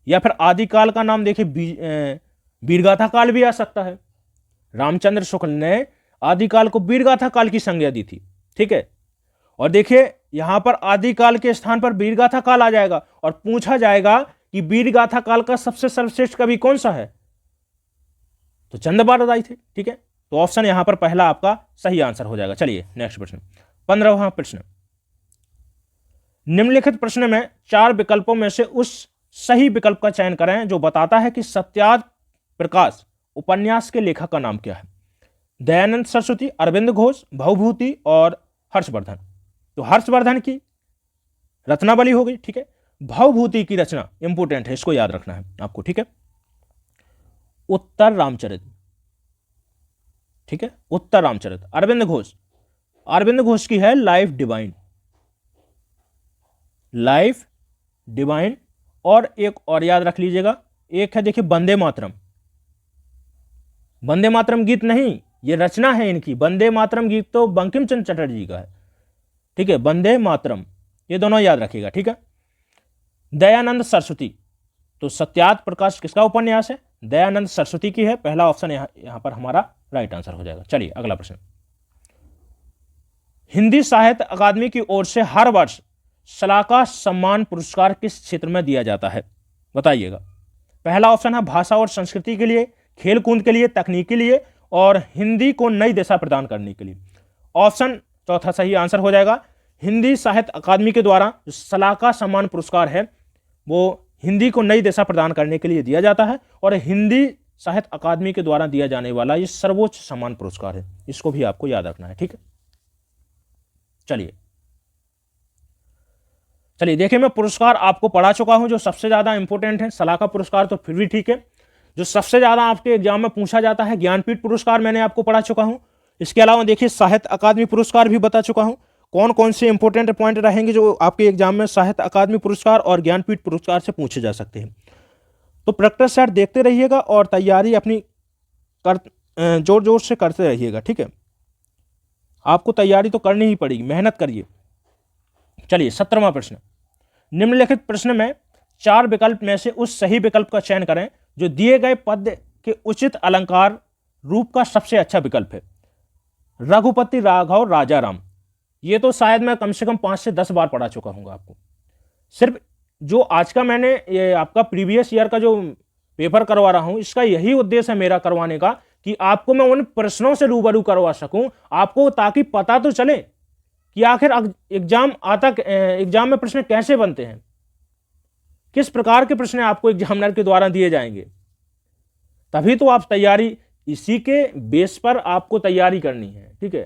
या फिर आदिकाल का नाम देखिए वीरगाथा काल भी आ सकता है। रामचंद्र शुक्ल ने आदिकाल को वीरगाथा काल की संज्ञा दी थी, ठीक है। और देखिए यहां पर आदिकाल के स्थान पर वीरगाथा काल आ जाएगा और पूछा जाएगा कि वीरगाथा काल का सबसे सर्वश्रेष्ठ कवि कौन सा है, तो चंद्रबरदाई थे, ठीक है। तो ऑप्शन यहां पर पहला आपका सही आंसर हो जाएगा। चलिए नेक्स्ट प्रश्न, 15वां प्रश्न। निम्नलिखित प्रश्न में 4 विकल्पों में से उस सही विकल्प का चयन करें जो बताता है कि सत्यार्थ प्रकाश उपन्यास के लेखक का नाम क्या है? दयानंद सरस्वती, अरविंद घोष, भवभूति और हर्षवर्धन। तो हर्षवर्धन की रत्नावली हो गई, ठीक है। भवभूति की रचना इंपोर्टेंट है, इसको याद रखना है आपको, ठीक है। उत्तर रामचरित, ठीक है, उत्तर रामचरित। अरविंद घोष, अरविंद घोष की है लाइफ डिवाइन, लाइफ डिवाइन। और एक और याद रख लीजिएगा, एक है देखिए वंदे मातरम। वंदे मातरम गीत नहीं, ये रचना है इनकी। वंदे मातरम गीत तो बंकिम चंद्र चटर्जी का है, ठीक है, वंदे मातरम, ये दोनों याद रखिएगा, ठीक है। दयानंद सरस्वती, तो सत्यार्थ प्रकाश किसका उपन्यास है? दयानंद सरस्वती की है। पहला ऑप्शन यहां पर हमारा राइट आंसर हो जाएगा। चलिए अगला प्रश्न। हिंदी साहित्य अकादमी की ओर से हर वर्ष सलाका सम्मान पुरस्कार किस क्षेत्र में दिया जाता है? बताइएगा। पहला ऑप्शन है भाषा और संस्कृति के लिए, खेल कूद के लिए, तकनीक के लिए और हिंदी को नई दिशा प्रदान करने के लिए। ऑप्शन चौथा सही आंसर हो जाएगा। हिंदी साहित्य अकादमी के द्वारा जो सलाका सम्मान पुरस्कार है वो हिंदी को नई दिशा प्रदान करने के लिए दिया जाता है और हिंदी साहित्य अकादमी के द्वारा दिया जाने वाला ये सर्वोच्च सम्मान पुरस्कार है, इसको भी आपको याद रखना है, ठीक है। चलिए चलिए देखिए, मैं पुरस्कार आपको पढ़ा चुका हूं जो सबसे ज्यादा इंपॉर्टेंट है। सलाका पुरस्कार तो फिर भी ठीक है। जो सबसे ज्यादा आपके एग्जाम में पूछा जाता है ज्ञानपीठ पुरस्कार मैंने आपको पढ़ा चुका हूं। इसके अलावा देखिए साहित्य अकादमी पुरस्कार भी बता चुका हूं। कौन कौन से इंपॉर्टेंट पॉइंट रहेंगे जो आपके एग्जाम में साहित्य अकादमी पुरस्कार और ज्ञानपीठ पुरस्कार से पूछे जा सकते हैं। तो प्रैक्टिस सेट देखते रहिएगा और तैयारी अपनी जोर जोर से करते रहिएगा, ठीक है। आपको तैयारी तो करनी ही पड़ेगी, मेहनत करिए। चलिए 17वां प्रश्न। निम्नलिखित प्रश्न में 4 विकल्प में से उस सही विकल्प का चयन करें जो दिए गए पद के उचित अलंकार रूप का सबसे अच्छा विकल्प है। रघुपति राघव राजा राम, ये तो शायद मैं कम से कम 5 से 10 बार पढ़ा चुका हूँ आपको। सिर्फ जो आज का मैंने ये आपका प्रीवियस ईयर का जो पेपर करवा रहा हूं, इसका यही उद्देश्य है मेरा करवाने का कि आपको मैं उन प्रश्नों से रूबरू करवा सकूं आपको, ताकि पता तो चले कि आखिर एग्जाम में प्रश्न कैसे बनते हैं, किस प्रकार के प्रश्न आपको एग्जामिनर के द्वारा दिए जाएंगे। तभी तो आप तैयारी, इसी के बेस पर आपको तैयारी करनी है, ठीक है,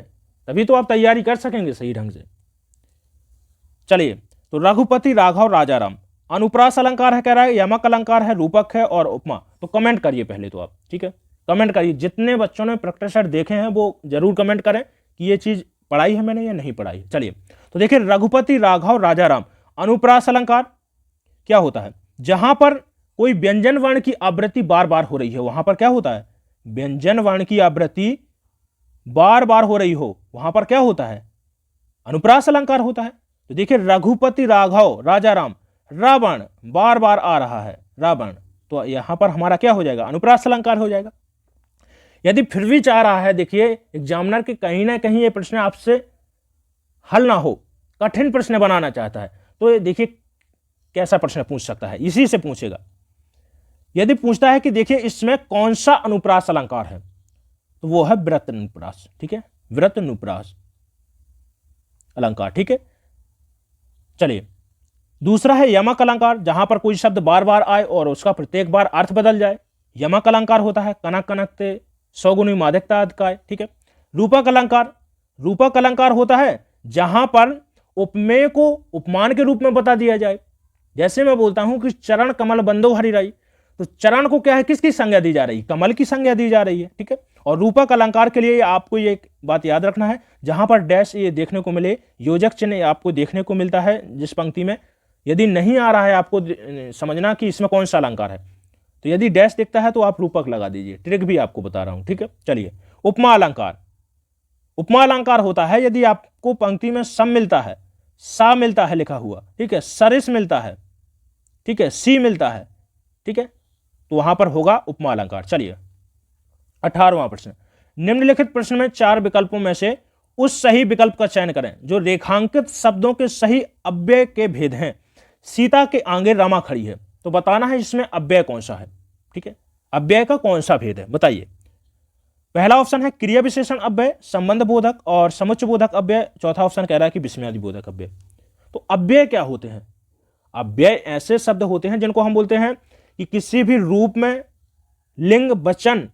तभी तो आप तैयारी कर सकेंगे सही ढंग से। चलिए, तो रघुपति राघव राजा राम अनुप्रास अलंकार है कह रहा है, यमक अलंकार है, रूपक है और उपमा। तो कमेंट करिए पहले तो आप, ठीक है, कमेंट करिए। जितने बच्चों ने प्रैक्टिस सेट देखे हैं वो जरूर कमेंट करें कि ये चीज पढ़ाई है मैंने या नहीं पढ़ाई। चलिए, तो देखिए रघुपति राघव राजा राम अनुप्रास अलंकार क्या होता है? जहां पर कोई व्यंजन वर्ण की आवृत्ति बार बार हो रही है, वहां पर क्या होता है? व्यंजन वर्ण की आवृत्ति बार बार हो रही हो, वहां पर क्या होता है? अनुप्रास अलंकार होता है। तो देखिए रघुपति राघव राजा राम, रावण बार बार आ रहा है, रावण, तो यहां पर हमारा क्या हो जाएगा? अनुप्रास अलंकार हो जाएगा। यदि फिर भी चाह रहा है देखिए एग्जामिनर के कहीं ना कहीं ये प्रश्न आपसे हल ना हो, कठिन प्रश्न बनाना चाहता है, तो देखिए कैसा प्रश्न पूछ सकता है, इसी से पूछेगा। यदि पूछता है कि देखिए इसमें कौन सा अनुप्रास अलंकार है, तो वो है व्रतनुप्रास, ठीक है, व्रतनुप्रास अलंकार, ठीक है। चलिए, दूसरा है यमक अलंकार, जहां पर कोई शब्द बार बार आए और उसका प्रत्येक बार अर्थ बदल जाए, यमक अलंकार होता है। कनक कनकते, सौगुनी मादकता आदि का है, ठीक है। रूपक अलंकार, रूपक अलंकार होता है जहां पर उपमेय को उपमान के रूप में बता दिया जाए। जैसे मैं बोलता हूं कि चरण कमल बंदो हरि राई, तो चरण को क्या है, किसकी संज्ञा दी जा रही है? कमल की संज्ञा दी जा रही है, ठीक है। और रूपक अलंकार के लिए आपको ये एक बात याद रखना है, जहां पर डैश ये देखने को मिले, योजक चिन्ह आपको देखने को मिलता है जिस पंक्ति में, यदि नहीं आ रहा है आपको समझना कि इसमें कौन सा अलंकार है, तो यदि डैश दिखता है तो आप रूपक लगा दीजिए। ट्रिक भी आपको बता रहा हूं, ठीक है। चलिए, उपमा अलंकार। उपमा अलंकार होता है यदि आपको पंक्ति में सम मिलता है, सा मिलता है लिखा हुआ, ठीक है, सरिस मिलता है, ठीक है, सी मिलता है, ठीक है, तो वहां पर होगा उपमा अलंकार। चलिए 18वां प्रश्न, निम्नलिखित प्रश्न में 4 विकल्पों में से उस सही विकल्प का चयन करें जो रेखांकित शब्दों के सही अव्यय के भेद हैं। सीता के आगे रमा खड़ी है, तो बताना है इसमें अव्यय कौन सा है, ठीक है, अव्यय का कौन सा भेद है, बताइए। पहला ऑप्शन है क्रिया विशेषण अव्यय, संबंध बोधक और समुच्चय बोधक अव्यय। चौथा ऑप्शन कह रहा है कि विस्मयादि बोधक अव्यय। तो अव्यय क्या होते हैं? अव्यय ऐसे शब्द होते हैं जिनको हम बोलते हैं कि किसी भी रूप में लिंग, वचन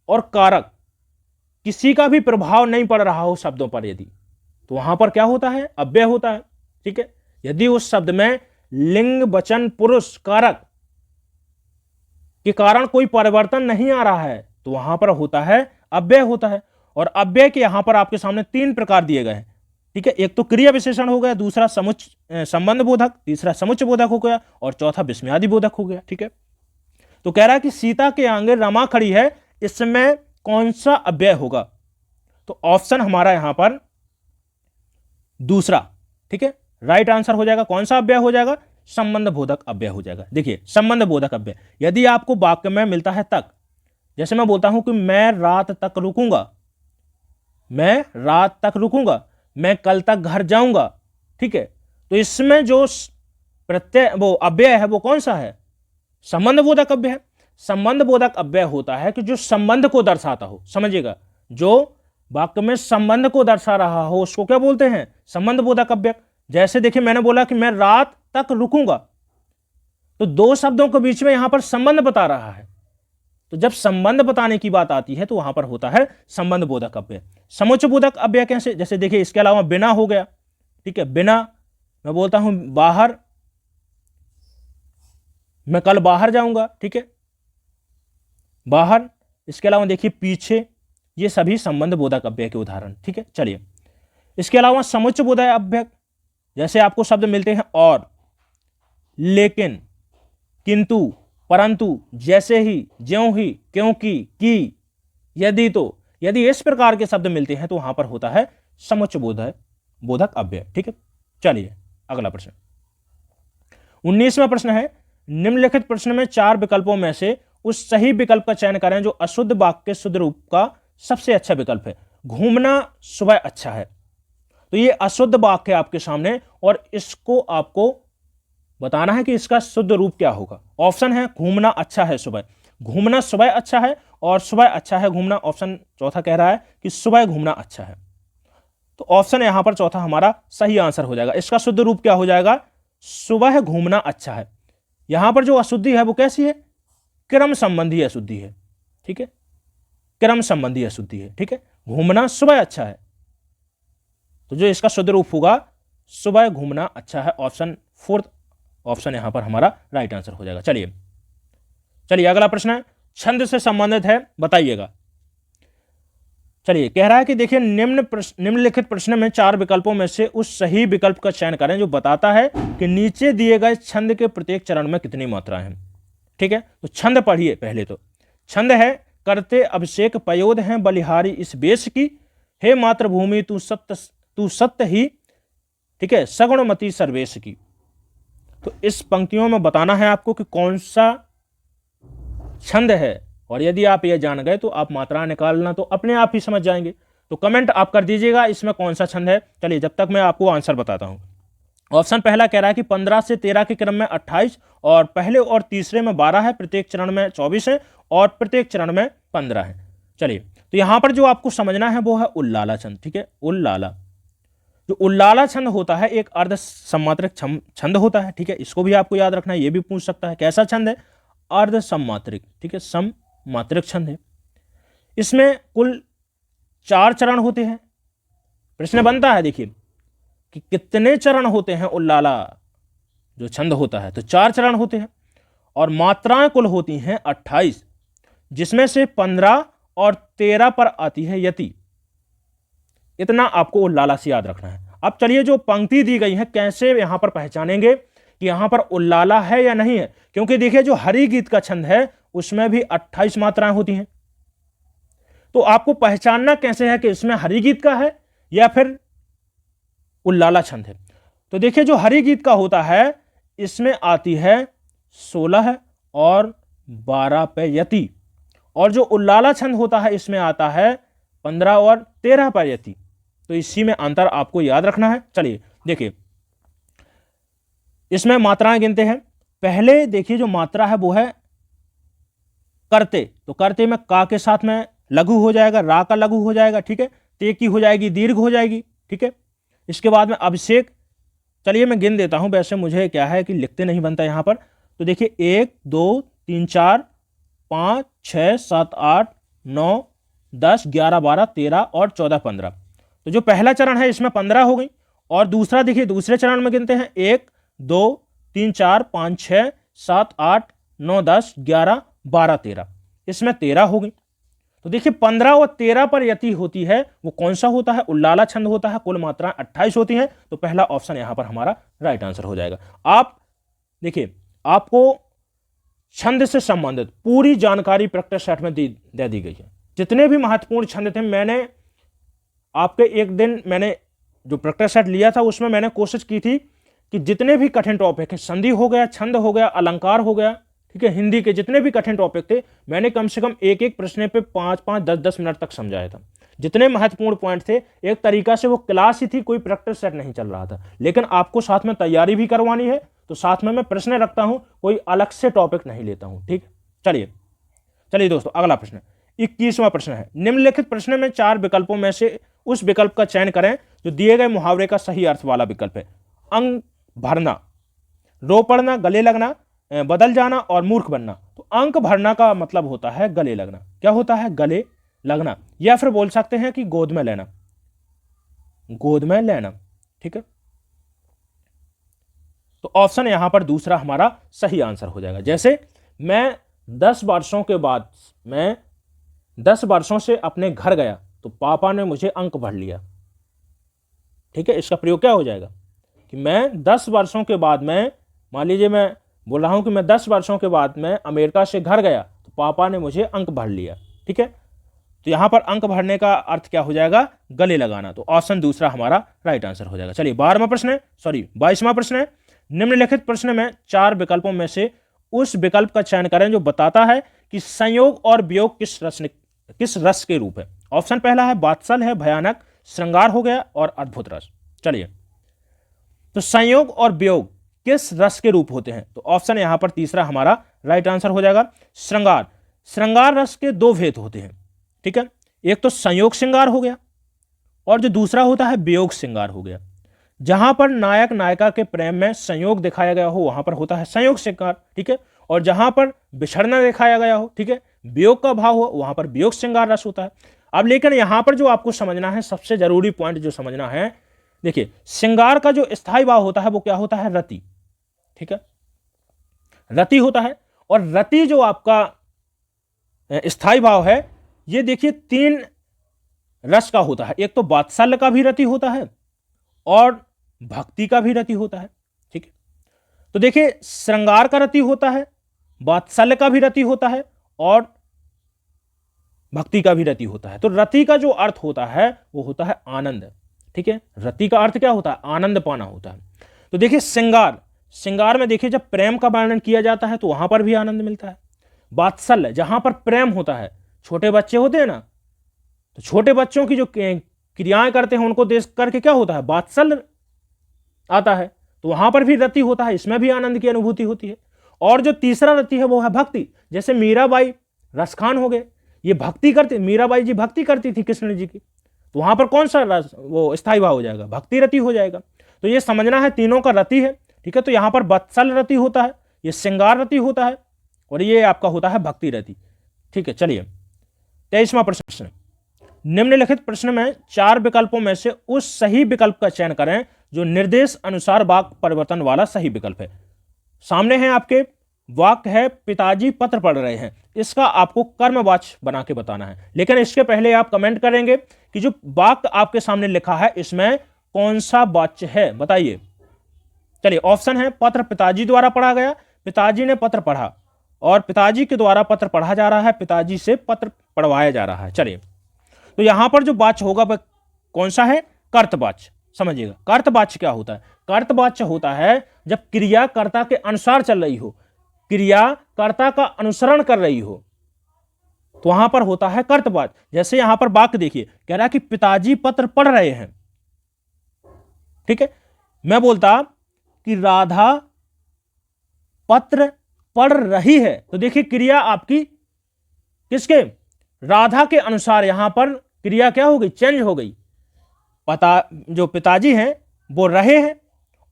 और कारक किसी का भी प्रभाव नहीं पड़ रहा हो शब्दों पर, यदि, तो वहां पर क्या होता है? अव्यय होता है, ठीक है। यदि उस शब्द में लिंग, वचन, पुरुष, कारक के कारण कोई परिवर्तन नहीं आ रहा है तो वहां पर होता है अव्यय होता है। और अव्यय के यहां पर आपके सामने 3 प्रकार दिए गए हैं, ठीक है। एक तो क्रिया विशेषण हो गया, दूसरा संबंध बोधक, तीसरा समुच्चय बोधक हो गया और चौथा विस्मयादि बोधक हो गया, ठीक है। तो कह रहा है कि सीता के आगे रमा खड़ी है, इसमें कौन सा अव्यय होगा? तो ऑप्शन हमारा यहां पर दूसरा, ठीक है, राइट आंसर हो जाएगा। कौन सा अव्यय हो जाएगा? संबंध बोधक अव्यय हो जाएगा। देखिए, संबंध बोधक अव्यय यदि आपको वाक्य में मिलता है तक, जैसे मैं बोलता हूं कि मैं रात तक रुकूंगा, मैं रात तक रुकूंगा, मैं कल तक घर जाऊंगा, ठीक है, तो इसमें जो प्रत्यय वो अव्यय है वो कौन सा है? संबंध बोधक अव्यय है। संबंध बोधक अव्यय होता है कि जो संबंध को दर्शाता हो, समझिएगा, जो वाक्य में संबंध को दर्शा रहा हो उसको क्या बोलते हैं? संबंध बोधक अव्यय। जैसे देखिए, मैंने बोला कि मैं रात तक रुकूंगा, तो 2 शब्दों के बीच में यहां पर संबंध बता रहा है, तो जब संबंध बताने की बात आती है तो वहां पर होता है संबंध बोधक अव्यय। समुच्चय बोधक अव्यय कैसे? जैसे देखिए, इसके अलावा बिना हो गया, ठीक है, बिना, मैं बोलता हूं बाहर, मैं कल बाहर जाऊंगा, ठीक है, बाहर। इसके अलावा देखिए पीछे, ये सभी संबंध बोधक अव्यय के उदाहरण, ठीक है। चलिए, इसके अलावा समुच्चय बोधक अव्यय, जैसे आपको शब्द मिलते हैं और, लेकिन, किंतु, परंतु, जैसे ही, ज्यों ही, क्योंकि, की, यदि, तो, यदि इस प्रकार के शब्द मिलते हैं तो वहां पर होता है समुच्चय बोधक अव्यय, ठीक है। चलिए अगला प्रश्न, 19वां प्रश्न है, निम्नलिखित प्रश्न में 4 विकल्पों में से उस सही विकल्प का चयन करें जो अशुद्ध वाक्य के शुद्ध रूप का सबसे अच्छा विकल्प है। घूमना सुबह अच्छा है, तो ये अशुद्ध वाक्य आपके सामने और इसको आपको बताना है कि इसका शुद्ध रूप क्या होगा। ऑप्शन है घूमना अच्छा है सुबह, घूमना सुबह अच्छा है और सुबह अच्छा है घूमना। ऑप्शन चौथा कह रहा है कि सुबह घूमना अच्छा है, तो ऑप्शन यहां पर चौथा हमारा सही आंसर हो जाएगा। इसका शुद्ध रूप क्या हो जाएगा? सुबह घूमना अच्छा है। यहां पर जो अशुद्धि है वो कैसी है? क्रम संबंधी अशुद्धि है, ठीक है, क्रम संबंधी अशुद्धि है, ठीक है। घूमना सुबह अच्छा है, तो जो इसका शुद्ध रूप होगा सुबह घूमना अच्छा है। ऑप्शन 4th ऑप्शन यहां पर हमारा राइट आंसर हो जाएगा। चलिए अगला प्रश्न है, छंद से संबंधित है, बताइएगा। चलिए, कह रहा है कि देखिए, निम्नलिखित प्रश्न में 4 विकल्पों में से उस सही विकल्प का चयन करें जो बताता है कि नीचे दिए गए छंद के प्रत्येक चरण में कितनी मात्रा है, ठीक है। तो छंद पढ़िए पहले। तो छंद है, करते अभिषेक पयोद हैं बलिहारी इस वेश की, हे मातृभूमि तू सत्य ही, ठीक है, सगुणमती सर्वेश की। तो इस पंक्तियों में बताना है आपको कि कौन सा छंद है, और यदि आप ये जान गए तो आप मात्रा निकालना तो अपने आप ही समझ जाएंगे। तो कमेंट आप कर दीजिएगा इसमें कौन सा छंद है। चलिए, जब तक मैं आपको आंसर बताता हूं। ऑप्शन पहला कह रहा है कि 15 से 13 के क्रम में 28 और पहले और तीसरे में 12 है, प्रत्येक चरण में 24 है और प्रत्येक चरण में 15 है। चलिए, तो यहां पर जो आपको समझना है वो है उल्लाला छंद, ठीक है। उल्लाला, जो उल्लाला छंद होता है एक अर्ध सम्मात्रिक छंद होता है, ठीक है। इसको भी आपको याद रखना है, ये भी पूछ सकता है कैसा छंद है? अर्ध सम्मात्रिक, ठीक है, सम्मात्रिक छंद है। इसमें कुल 4 चरण होते हैं। प्रश्न बनता है देखिए कि कितने चरण होते हैं उल्लाला जो छंद होता है, तो 4 चरण होते हैं और मात्राएं कुल होती हैं 28, जिसमें से 15 और 13 पर आती है यति। इतना आपको उल्लाला से याद रखना है। अब चलिए जो पंक्ति दी गई है कैसे यहां पर पहचानेंगे कि यहां पर उल्लाला है या नहीं है, क्योंकि देखिए जो हरि गीत का छंद है उसमें भी 28 मात्राएं होती हैं। तो आपको पहचानना कैसे है कि इसमें हरि गीत का है या फिर उल्लाला छंद है। तो देखिए जो हरि गीत का होता है इसमें आती है 16 और 12 पे यति, और जो उल्लाला छंद होता है इसमें आता है 15 और 13 पर यति। तो इसी में अंतर आपको याद रखना है। चलिए देखिए इसमें मात्राएं गिनते हैं। पहले देखिए जो मात्रा है वो है करते, तो करते में का के साथ में लघु हो जाएगा, रा का लघु हो जाएगा, ठीक है, ते की हो जाएगी, दीर्घ हो जाएगी, ठीक है। इसके बाद में अभिषेक, चलिए मैं गिन देता हूं, वैसे मुझे क्या है कि लिखते नहीं बनता यहां पर। तो देखिए 1 2 3 4 5 6 7 8 9 10 11 12 13 और 14 15। तो जो पहला चरण है इसमें 15 हो गई, और दूसरा देखिए दूसरे चरण में गिनते हैं 1 2 3 4 5 6 7 8 9 10 11 12 13, इसमें 13 हो गई। तो देखिए 15 और 13 पर यति होती है, वो कौन सा होता है, उल्लाला छंद होता है। कुल मात्राएं 28 होती हैं। तो पहला ऑप्शन यहां पर हमारा राइट आंसर हो जाएगा। आप देखिए आपको छंद से संबंधित पूरी जानकारी प्रैक्टिस सेट में दे दी गई है। जितने भी महत्वपूर्ण छंद थे मैंने आपके एक दिन मैंने जो प्रैक्टिस सेट लिया था उसमें मैंने कोशिश की थी कि जितने भी कठिन टॉपिक है, संधि हो गया, छंद हो गया, अलंकार हो गया, ठीक है, हिंदी के जितने भी कठिन टॉपिक थे मैंने कम से कम एक एक प्रश्न पे 5-5 10-10 मिनट तक समझाया था। जितने महत्वपूर्ण पॉइंट थे, एक तरीका से वो क्लास ही थी, कोई प्रैक्टिस सेट नहीं चल रहा था। लेकिन आपको साथ में तैयारी भी करवानी है तो साथ में मैं प्रश्न रखता हूं, कोई अलग से टॉपिक नहीं लेता हूं, ठीक। चलिए दोस्तों अगला प्रश्न 21वां प्रश्न है। निम्नलिखित प्रश्न में 4 विकल्पों में से उस विकल्प का चयन करें जो दिए गए मुहावरे का सही अर्थ वाला विकल्प है। अंग भरना, रो पड़ना, गले लगना, बदल जाना और मूर्ख बनना। तो अंक भरना का मतलब होता है गले लगना। क्या होता है, गले लगना, या फिर बोल सकते हैं कि गोद में लेना, गोद में लेना, ठीक है। तो ऑप्शन यहां पर दूसरा हमारा सही आंसर हो जाएगा। जैसे मैं 10 वर्षों के बाद, मैं 10 वर्षों से अपने घर गया तो पापा ने मुझे अंक भर लिया, ठीक है। इसका प्रयोग क्या हो जाएगा कि मैं 10 वर्षों के बाद, मैं मान लीजिए मैं बोल रहा हूं कि मैं 10 वर्षों के बाद मैं अमेरिका से घर गया तो पापा ने मुझे अंक भर लिया, ठीक है। तो यहां पर अंक भरने का अर्थ क्या हो जाएगा, गले लगाना। तो ऑप्शन दूसरा हमारा राइट आंसर हो जाएगा। चलिए 22वां प्रश्न है। निम्नलिखित प्रश्न में 4 विकल्पों में से उस विकल्प का चयन करें जो बताता है कि संयोग और वियोग किस रस के रूप है। ऑप्शन पहला है वात्सल है, भयानक, श्रृंगार हो गया और अद्भुत रस। चलिए तो संयोग और वियोग किस रस के रूप होते हैं। तो ऑप्शन यहां पर तीसरा हमारा राइट आंसर हो जाएगा, श्रृंगार। श्रृंगार रस के 2 भेद होते हैं, ठीक है। एक तो संयोग श्रृंगार हो गया और जो दूसरा होता है वियोग श्रृंगार हो गया। जहां पर नायक नायिका के प्रेम में संयोग दिखाया गया हो वहां पर होता है संयोग श्रृंगार, ठीक है। और जहां पर बिछड़ना दिखाया गया हो, ठीक है, वियोग का भाव हो, वहां पर वियोग श्रृंगार रस होता है। अब लेकिन यहां पर जो आपको समझना है, सबसे जरूरी पॉइंट जो समझना है, देखिए श्रृंगार का जो स्थायी भाव होता है वो क्या होता है, रति, ठीक है, रति होता है। और रति जो आपका स्थायी भाव है ये देखिए 3 रस का होता है। एक तो वात्सल्य का भी रति होता है और भक्ति का भी रति होता है, ठीक है। तो देखिए श्रृंगार का रति होता है, वात्सल्य का भी रति होता है और भक्ति का भी रति होता है। तो रति का जो अर्थ होता है वो होता है आनंद, ठीक है। रति का अर्थ क्या होता है, आनंद पाना होता है। तो देखिए श्रृंगार में देखिए जब प्रेम का वर्णन किया जाता है तो वहां पर भी आनंद मिलता है। वात्सल्य जहां पर प्रेम होता है, छोटे बच्चे होते हैं ना, तो छोटे बच्चों की जो क्रियाएं करते हैं उनको देख करके क्या होता है, वात्सल्य आता है, तो वहां पर भी रति होता है, इसमें भी आनंद की अनुभूति होती है। और जो तीसरा रति है वो है भक्ति। जैसे मीराबाई रसखान हो गए, ये भक्ति करती, मीराबाई जी भक्ति करती थी कृष्ण जी की, तो वहां पर कौन सा रस वो स्थायी भाव हो जाएगा, भक्ति रति हो जाएगा। तो ये समझना है तीनों का रति है, ठीक है। तो यहां पर वत्सल रति होता है, ये श्रृंगार रति होता है और ये आपका होता है भक्ति रति, ठीक है। चलिए 23वां प्रश्न। निम्नलिखित प्रश्न में 4 विकल्पों में से उस सही विकल्प का चयन करें जो निर्देश अनुसार वाक्य परिवर्तन वाला सही विकल्प है। सामने है आपके वाक्य है पिताजी पत्र पढ़ रहे हैं, इसका आपको कर्मवाच्य बना के बताना है। लेकिन इसके पहले आप कमेंट करेंगे कि जो वाक्य आपके सामने लिखा है इसमें कौन सा वाच्य है, बताइए। चलिए, ऑप्शन है पत्र पिताजी द्वारा पढ़ा गया, पिताजी ने पत्र पढ़ा, और पिताजी के द्वारा पत्र पढ़ा जा रहा है, पिताजी से पत्र पढ़वाया जा रहा है। चलिए, तो यहां पर जो वाच्य होगा वह कौन सा है? कर्तवाच्य। समझिएगा, कर्तवाच्य क्या होता है? कर्तवाच्य होता है जब क्रिया कर्ता के अनुसार चल रही हो, क्रिया कर्ता का अनुसरण कर रही हो, तो वहां पर होता है कर्तवाच्य। जैसे यहां पर वाक्य देखिए, कह रहा है कि पिताजी पत्र पढ़ रहे हैं, ठीक है। मैं बोलता कि राधा पत्र पढ़ रही है, तो देखिए क्रिया आपकी किसके? राधा के अनुसार यहां पर क्रिया क्या हो गई? चेंज हो गई। जो पिताजी हैं वो रहे हैं,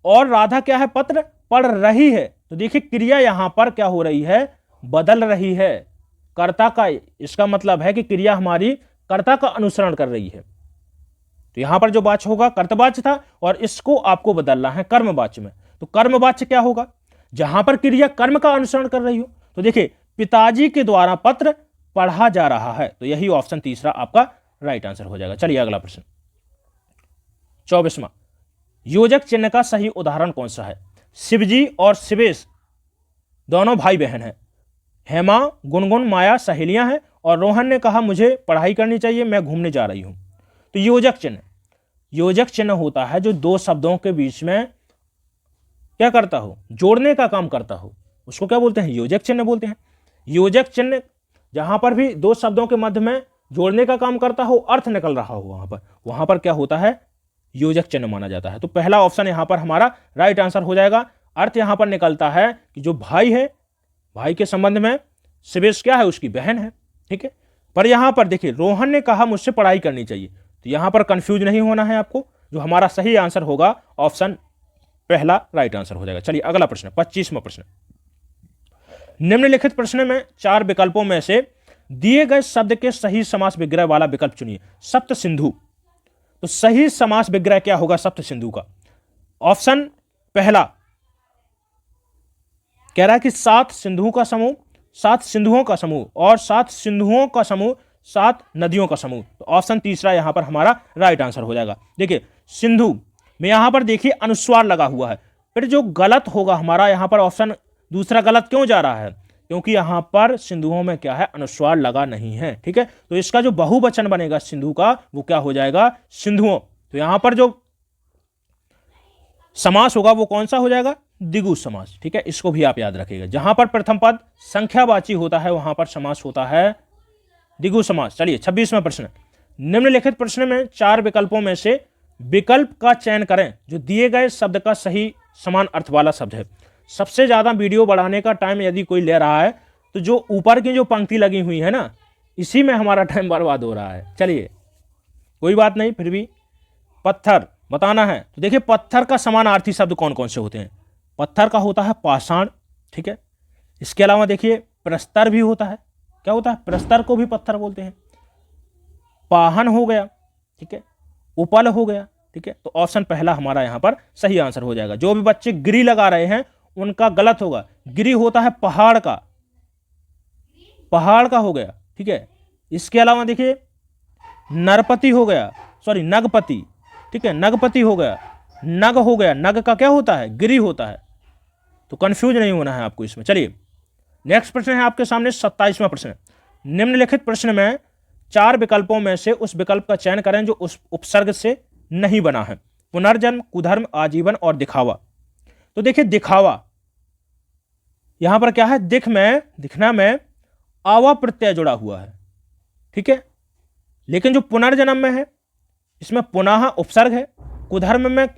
और राधा क्या है? पत्र पढ़ रही है। तो देखिए क्रिया यहां पर क्या हो रही है? बदल रही है। कर्ता का, इसका मतलब है कि क्रिया हमारी कर्ता का अनुसरण कर रही है। तो यहां पर जो वाच्य होगा कर्तवाच्य था, और इसको आपको बदलना है कर्मवाच्य में। तो कर्मवाच्य क्या होगा? जहां पर क्रिया कर्म का अनुसरण कर रही हो। तो देखिए, पिताजी के द्वारा पत्र पढ़ा जा रहा है, तो यही ऑप्शन तीसरा आपका राइट आंसर हो जाएगा। चलिए अगला प्रश्न 24वां, योजक चिन्ह का सही उदाहरण कौन सा है? शिवजी और शिवेश दोनों भाई बहन हैं। हेमा, गुनगुन, माया सहेलियां हैं, और रोहन ने कहा मुझे पढ़ाई करनी चाहिए, मैं घूमने जा रही हूं। तो योजक चिन्ह, योजक चिन्ह होता है जो दो शब्दों के बीच में क्या करता हो? जोड़ने का काम करता हो, उसको क्या बोलते हैं? योजक चिन्ह बोलते हैं। योजक चिन्ह जहां पर भी दो शब्दों के मध्य में जोड़ने का काम करता हो, अर्थ निकल रहा हो, वहां पर क्या होता है? योजक चिन्ह माना जाता है। तो पहला ऑप्शन यहां पर हमारा राइट आंसर हो जाएगा। अर्थ यहां पर निकलता है कि जो भाई है, भाई के संबंध में शिवेश क्या है? उसकी बहन है, ठीक है। पर यहां पर देखिए, रोहन ने कहा मुझसे पढ़ाई करनी चाहिए, तो यहां पर कंफ्यूज नहीं होना है आपको। जो हमारा सही आंसर होगा ऑप्शन पहला राइट आंसर हो जाएगा। चलिए अगला प्रश्न 25वां प्रश्न, निम्नलिखित प्रश्न में 4 विकल्पों में से दिए गए शब्द के सही समास विग्रह वाला विकल्प चुनिए। सप्त सिंधु, तो सही समास विग्रह क्या होगा सप्त सिंधु का? ऑप्शन पहला कह रहा है कि 7 सिंधुओं का समूह, 7 सिंधुओं का समूह, और 7 सिंधुओं का समूह, 7 नदियों का समूह। तो ऑप्शन तीसरा यहां पर हमारा राइट आंसर हो जाएगा। देखिए सिंधु में यहां पर देखिए अनुस्वार लगा हुआ है, फिर जो गलत होगा हमारा यहां पर ऑप्शन दूसरा गलत क्यों जा रहा है? क्योंकि यहां पर सिंधुओं में क्या है? अनुस्वार लगा नहीं है, ठीक है। तो इसका जो बहुवचन बनेगा सिंधु का वो क्या हो जाएगा? सिंधुओं। तो यहां पर जो समास होगा वो कौन सा हो जाएगा? द्विगु समास, ठीक है। इसको भी आप याद रखिएगा। जहां पर प्रथम पद संख्यावाची होता है वहां पर समास होता है द्विगु समास। चलिए 26वां प्रश्न, निम्नलिखित प्रश्न में 4 विकल्पों में से विकल्प का चयन करें जो दिए गए शब्द का सही समान अर्थ वाला शब्द है। सबसे ज्यादा वीडियो बढ़ाने का टाइम यदि कोई ले रहा है तो जो ऊपर की जो पंक्ति लगी हुई है ना, इसी में हमारा टाइम बर्बाद हो रहा है। चलिए कोई बात नहीं, फिर भी पत्थर बताना है। तो देखिए पत्थर का समानार्थी शब्द कौन कौन से होते हैं? पत्थर का होता है पाषाण, ठीक है। इसके अलावा देखिए प्रस्तर भी होता है। क्या होता है? प्रस्तर को भी पत्थर बोलते हैं। पाहन हो गया, ठीक है। उपल हो गया, ठीक है। तो ऑप्शन पहला हमारा यहां पर सही आंसर हो जाएगा। जो भी बच्चे गिरी लगा रहे हैं उनका गलत होगा। गिरी होता है पहाड़ का, पहाड़ का हो गया, ठीक है। इसके अलावा देखिए नरपति हो गया, सॉरी नगपति, ठीक है। नगपति हो गया, नग हो गया, नग का क्या होता है? गिरी होता है। तो कंफ्यूज नहीं होना है आपको इसमें। चलिए नेक्स्ट प्रश्न है आपके सामने 27वां प्रश्न, निम्नलिखित प्रश्न में 4 विकल्पों में से उस विकल्प का चयन करें जो उस उपसर्ग से नहीं बना है। पुनर्जन्म, कुधर्म, आजीवन और दिखावा। तो देखिए दिखावा यहां पर क्या है? दिखना में आवा प्रत्यय जुड़ा हुआ है, ठीक है। लेकिन जो पुनर्जन्म में है इसमें पुनः उपसर्ग है, कुधर्म में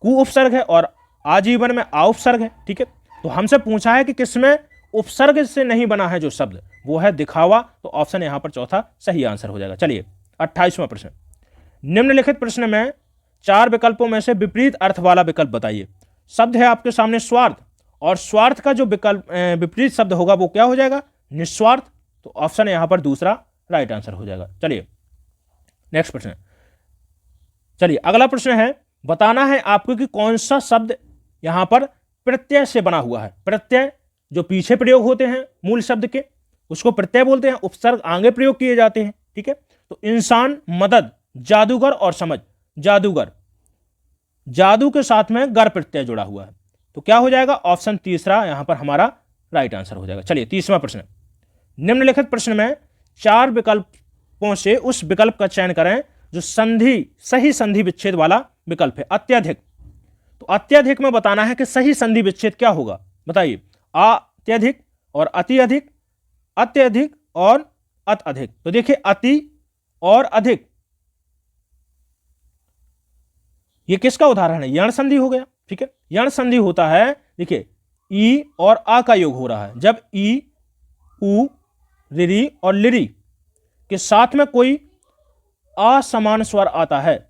कु उपसर्ग है, और आजीवन में आ उपसर्ग है, ठीक है। तो हमसे पूछा है कि किसमें उपसर्ग से नहीं बना है जो शब्द, वो है दिखावा। तो ऑप्शन यहां पर चौथा सही आंसर हो जाएगा। चलिए 28वां प्रश्न, निम्नलिखित प्रश्न में 4 विकल्पों में से विपरीत अर्थ वाला विकल्प बताइए। शब्द है आपके सामने स्वार्थ, और स्वार्थ का जो विकल्प विपरीत शब्द होगा वो क्या हो जाएगा? निस्वार्थ। तो ऑप्शन यहां पर दूसरा राइट आंसर हो जाएगा। चलिए नेक्स्ट प्रश्न, चलिए अगला प्रश्न है बताना है आपको कि कौन सा शब्द यहां पर प्रत्यय से बना हुआ है। प्रत्यय जो पीछे प्रयोग होते हैं मूल शब्द के उसको प्रत्यय बोलते हैं, उपसर्ग आगे प्रयोग किए जाते हैं। ठीक है, तो इंसान, मदद, जादूगर और समझ। जादूगर, जादू के साथ में गर प्रत्यय जुड़ा हुआ है, तो क्या हो जाएगा? ऑप्शन तीसरा यहां पर हमारा राइट आंसर हो जाएगा। चलिए तीसरा प्रश्न, निम्नलिखित प्रश्न में 4 विकल्पों से उस विकल्प का चयन करें जो सही संधि विच्छेद वाला विकल्प है। अत्यधिक, तो अत्यधिक में बताना है कि सही संधि विच्छेद क्या होगा, बताइए। अत्यधिक और अति अधिक, अत्यधिक और अत्यधिक। तो देखिए अति और अधिक, ये किसका उदाहरण है? यण संधि हो गया। ठीक है, यण संधि होता है, देखिए ई और आ का योग हो रहा है। जब ई, उ, रिरी और लिरी के साथ में कोई असमान स्वर आता है,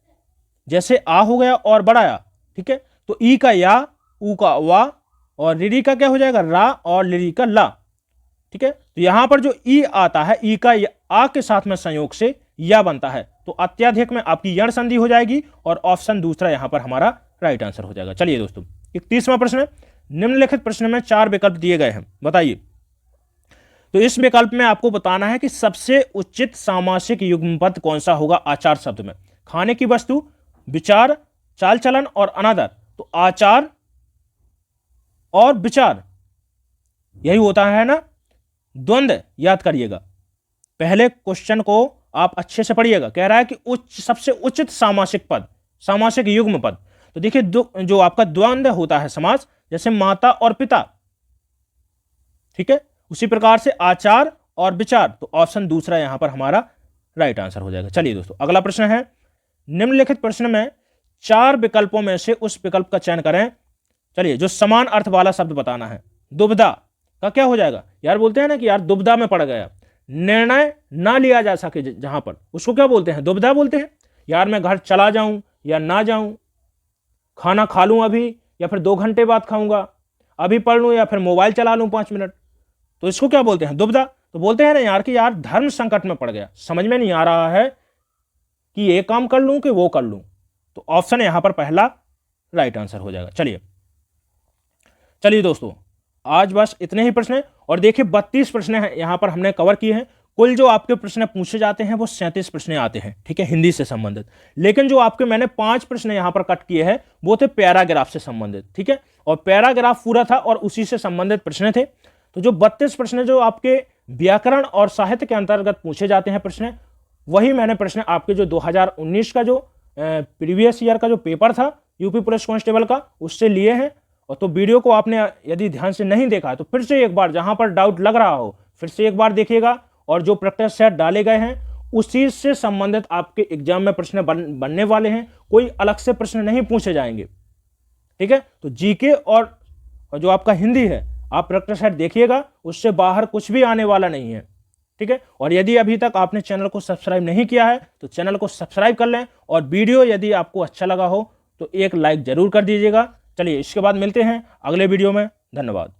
जैसे आ हो गया और बढ़ाया, ठीक है, तो ई का या, उ का वा और रिरी का क्या हो जाएगा? रा और लिरी का ला। ठीक है, तो यहां पर जो ई आता है, ई का आ के साथ में संयोग से या बनता है, तो अत्यधिक में आपकी यण संधि हो जाएगी और ऑप्शन दूसरा यहां पर हमारा राइट आंसर हो जाएगा। चलिए दोस्तों 31वां प्रश्न है, निम्नलिखित प्रश्न में 4 विकल्प दिए गए हैं, बताइए। तो इस विकल्प में आपको बताना है कि सबसे उचित सामासिक युग्मपद कौन सा होगा आचार शब्द में। खाने की वस्तु, विचार, चाल चलन और अनादर। तो आचार और विचार यही होता है ना, द्वंद्व। याद करिएगा, पहले क्वेश्चन को आप अच्छे से पढ़िएगा। कह रहा है कि सबसे उचित सामासिक पद, सामासिक युग्म पद। तो देखिए जो आपका द्वंद्व होता है समास, जैसे माता और पिता, ठीक है, उसी प्रकार से आचार और विचार, तो ऑप्शन दूसरा यहां पर हमारा राइट आंसर हो जाएगा। चलिए दोस्तों अगला प्रश्न है, निम्नलिखित प्रश्न में 4 विकल्पों में से उस विकल्प का चयन करें। चलिए, जो समान अर्थ वाला शब्द बताना है। दुविधा का क्या हो जाएगा? यार बोलते हैं ना कि यार दुविधा में पड़ गया, निर्णय ना लिया जा सके जहां पर, उसको क्या बोलते हैं? दुविधा बोलते हैं। यार मैं घर चला जाऊं या ना जाऊं, खाना खा लूं अभी या फिर 2 घंटे बाद खाऊंगा, अभी पढ़ लूं या फिर मोबाइल चला लूं 5 मिनट, तो इसको क्या बोलते हैं? दुविधा। तो बोलते हैं ना यार कि यार धर्म संकट में पड़ गया, समझ में नहीं आ रहा है कि ये काम कर लूं कि वो कर लूं, तो ऑप्शन यहां पर पहला राइट आंसर हो जाएगा। चलिए दोस्तों आज बस इतने ही प्रश्न हैं, और देखिए 32 प्रश्न हैं यहां पर हमने कवर किए हैं। कुल जो आपके प्रश्न पूछे जाते हैं वो 37 प्रश्न आते हैं, ठीक है, हिंदी से संबंधित। लेकिन जो आपके मैंने 5 प्रश्न यहां पर कट किए हैं वो थे पैराग्राफ से संबंधित, ठीक है, और पैराग्राफ पूरा था और उसी से संबंधित प्रश्न थे। तो जो 32 प्रश्न जो आपके व्याकरण और साहित्य के अंतर्गत पूछे जाते हैं प्रश्न, वही मैंने प्रश्न आपके जो 2019 का जो प्रीवियस ईयर का जो पेपर था यूपी पुलिस कांस्टेबल का, उससे लिए हैं। और तो वीडियो को आपने यदि ध्यान से नहीं देखा तो फिर से एक बार, जहां पर डाउट लग रहा हो फिर से एक बार देखिएगा, और जो प्रैक्टिस सेट डाले गए हैं उसी से संबंधित आपके एग्जाम में प्रश्न बनने वाले हैं, कोई अलग से प्रश्न नहीं पूछे जाएंगे, ठीक है। तो जीके और जो आपका हिंदी है आप प्रैक्टिस सेट देखिएगा, उससे बाहर कुछ भी आने वाला नहीं है, ठीक है। और यदि अभी तक आपने चैनल को सब्सक्राइब नहीं किया है तो चैनल को सब्सक्राइब कर लें, और वीडियो यदि आपको अच्छा लगा हो तो एक लाइक जरूर कर दीजिएगा। चलिए इसके बाद मिलते हैं अगले वीडियो में, धन्यवाद।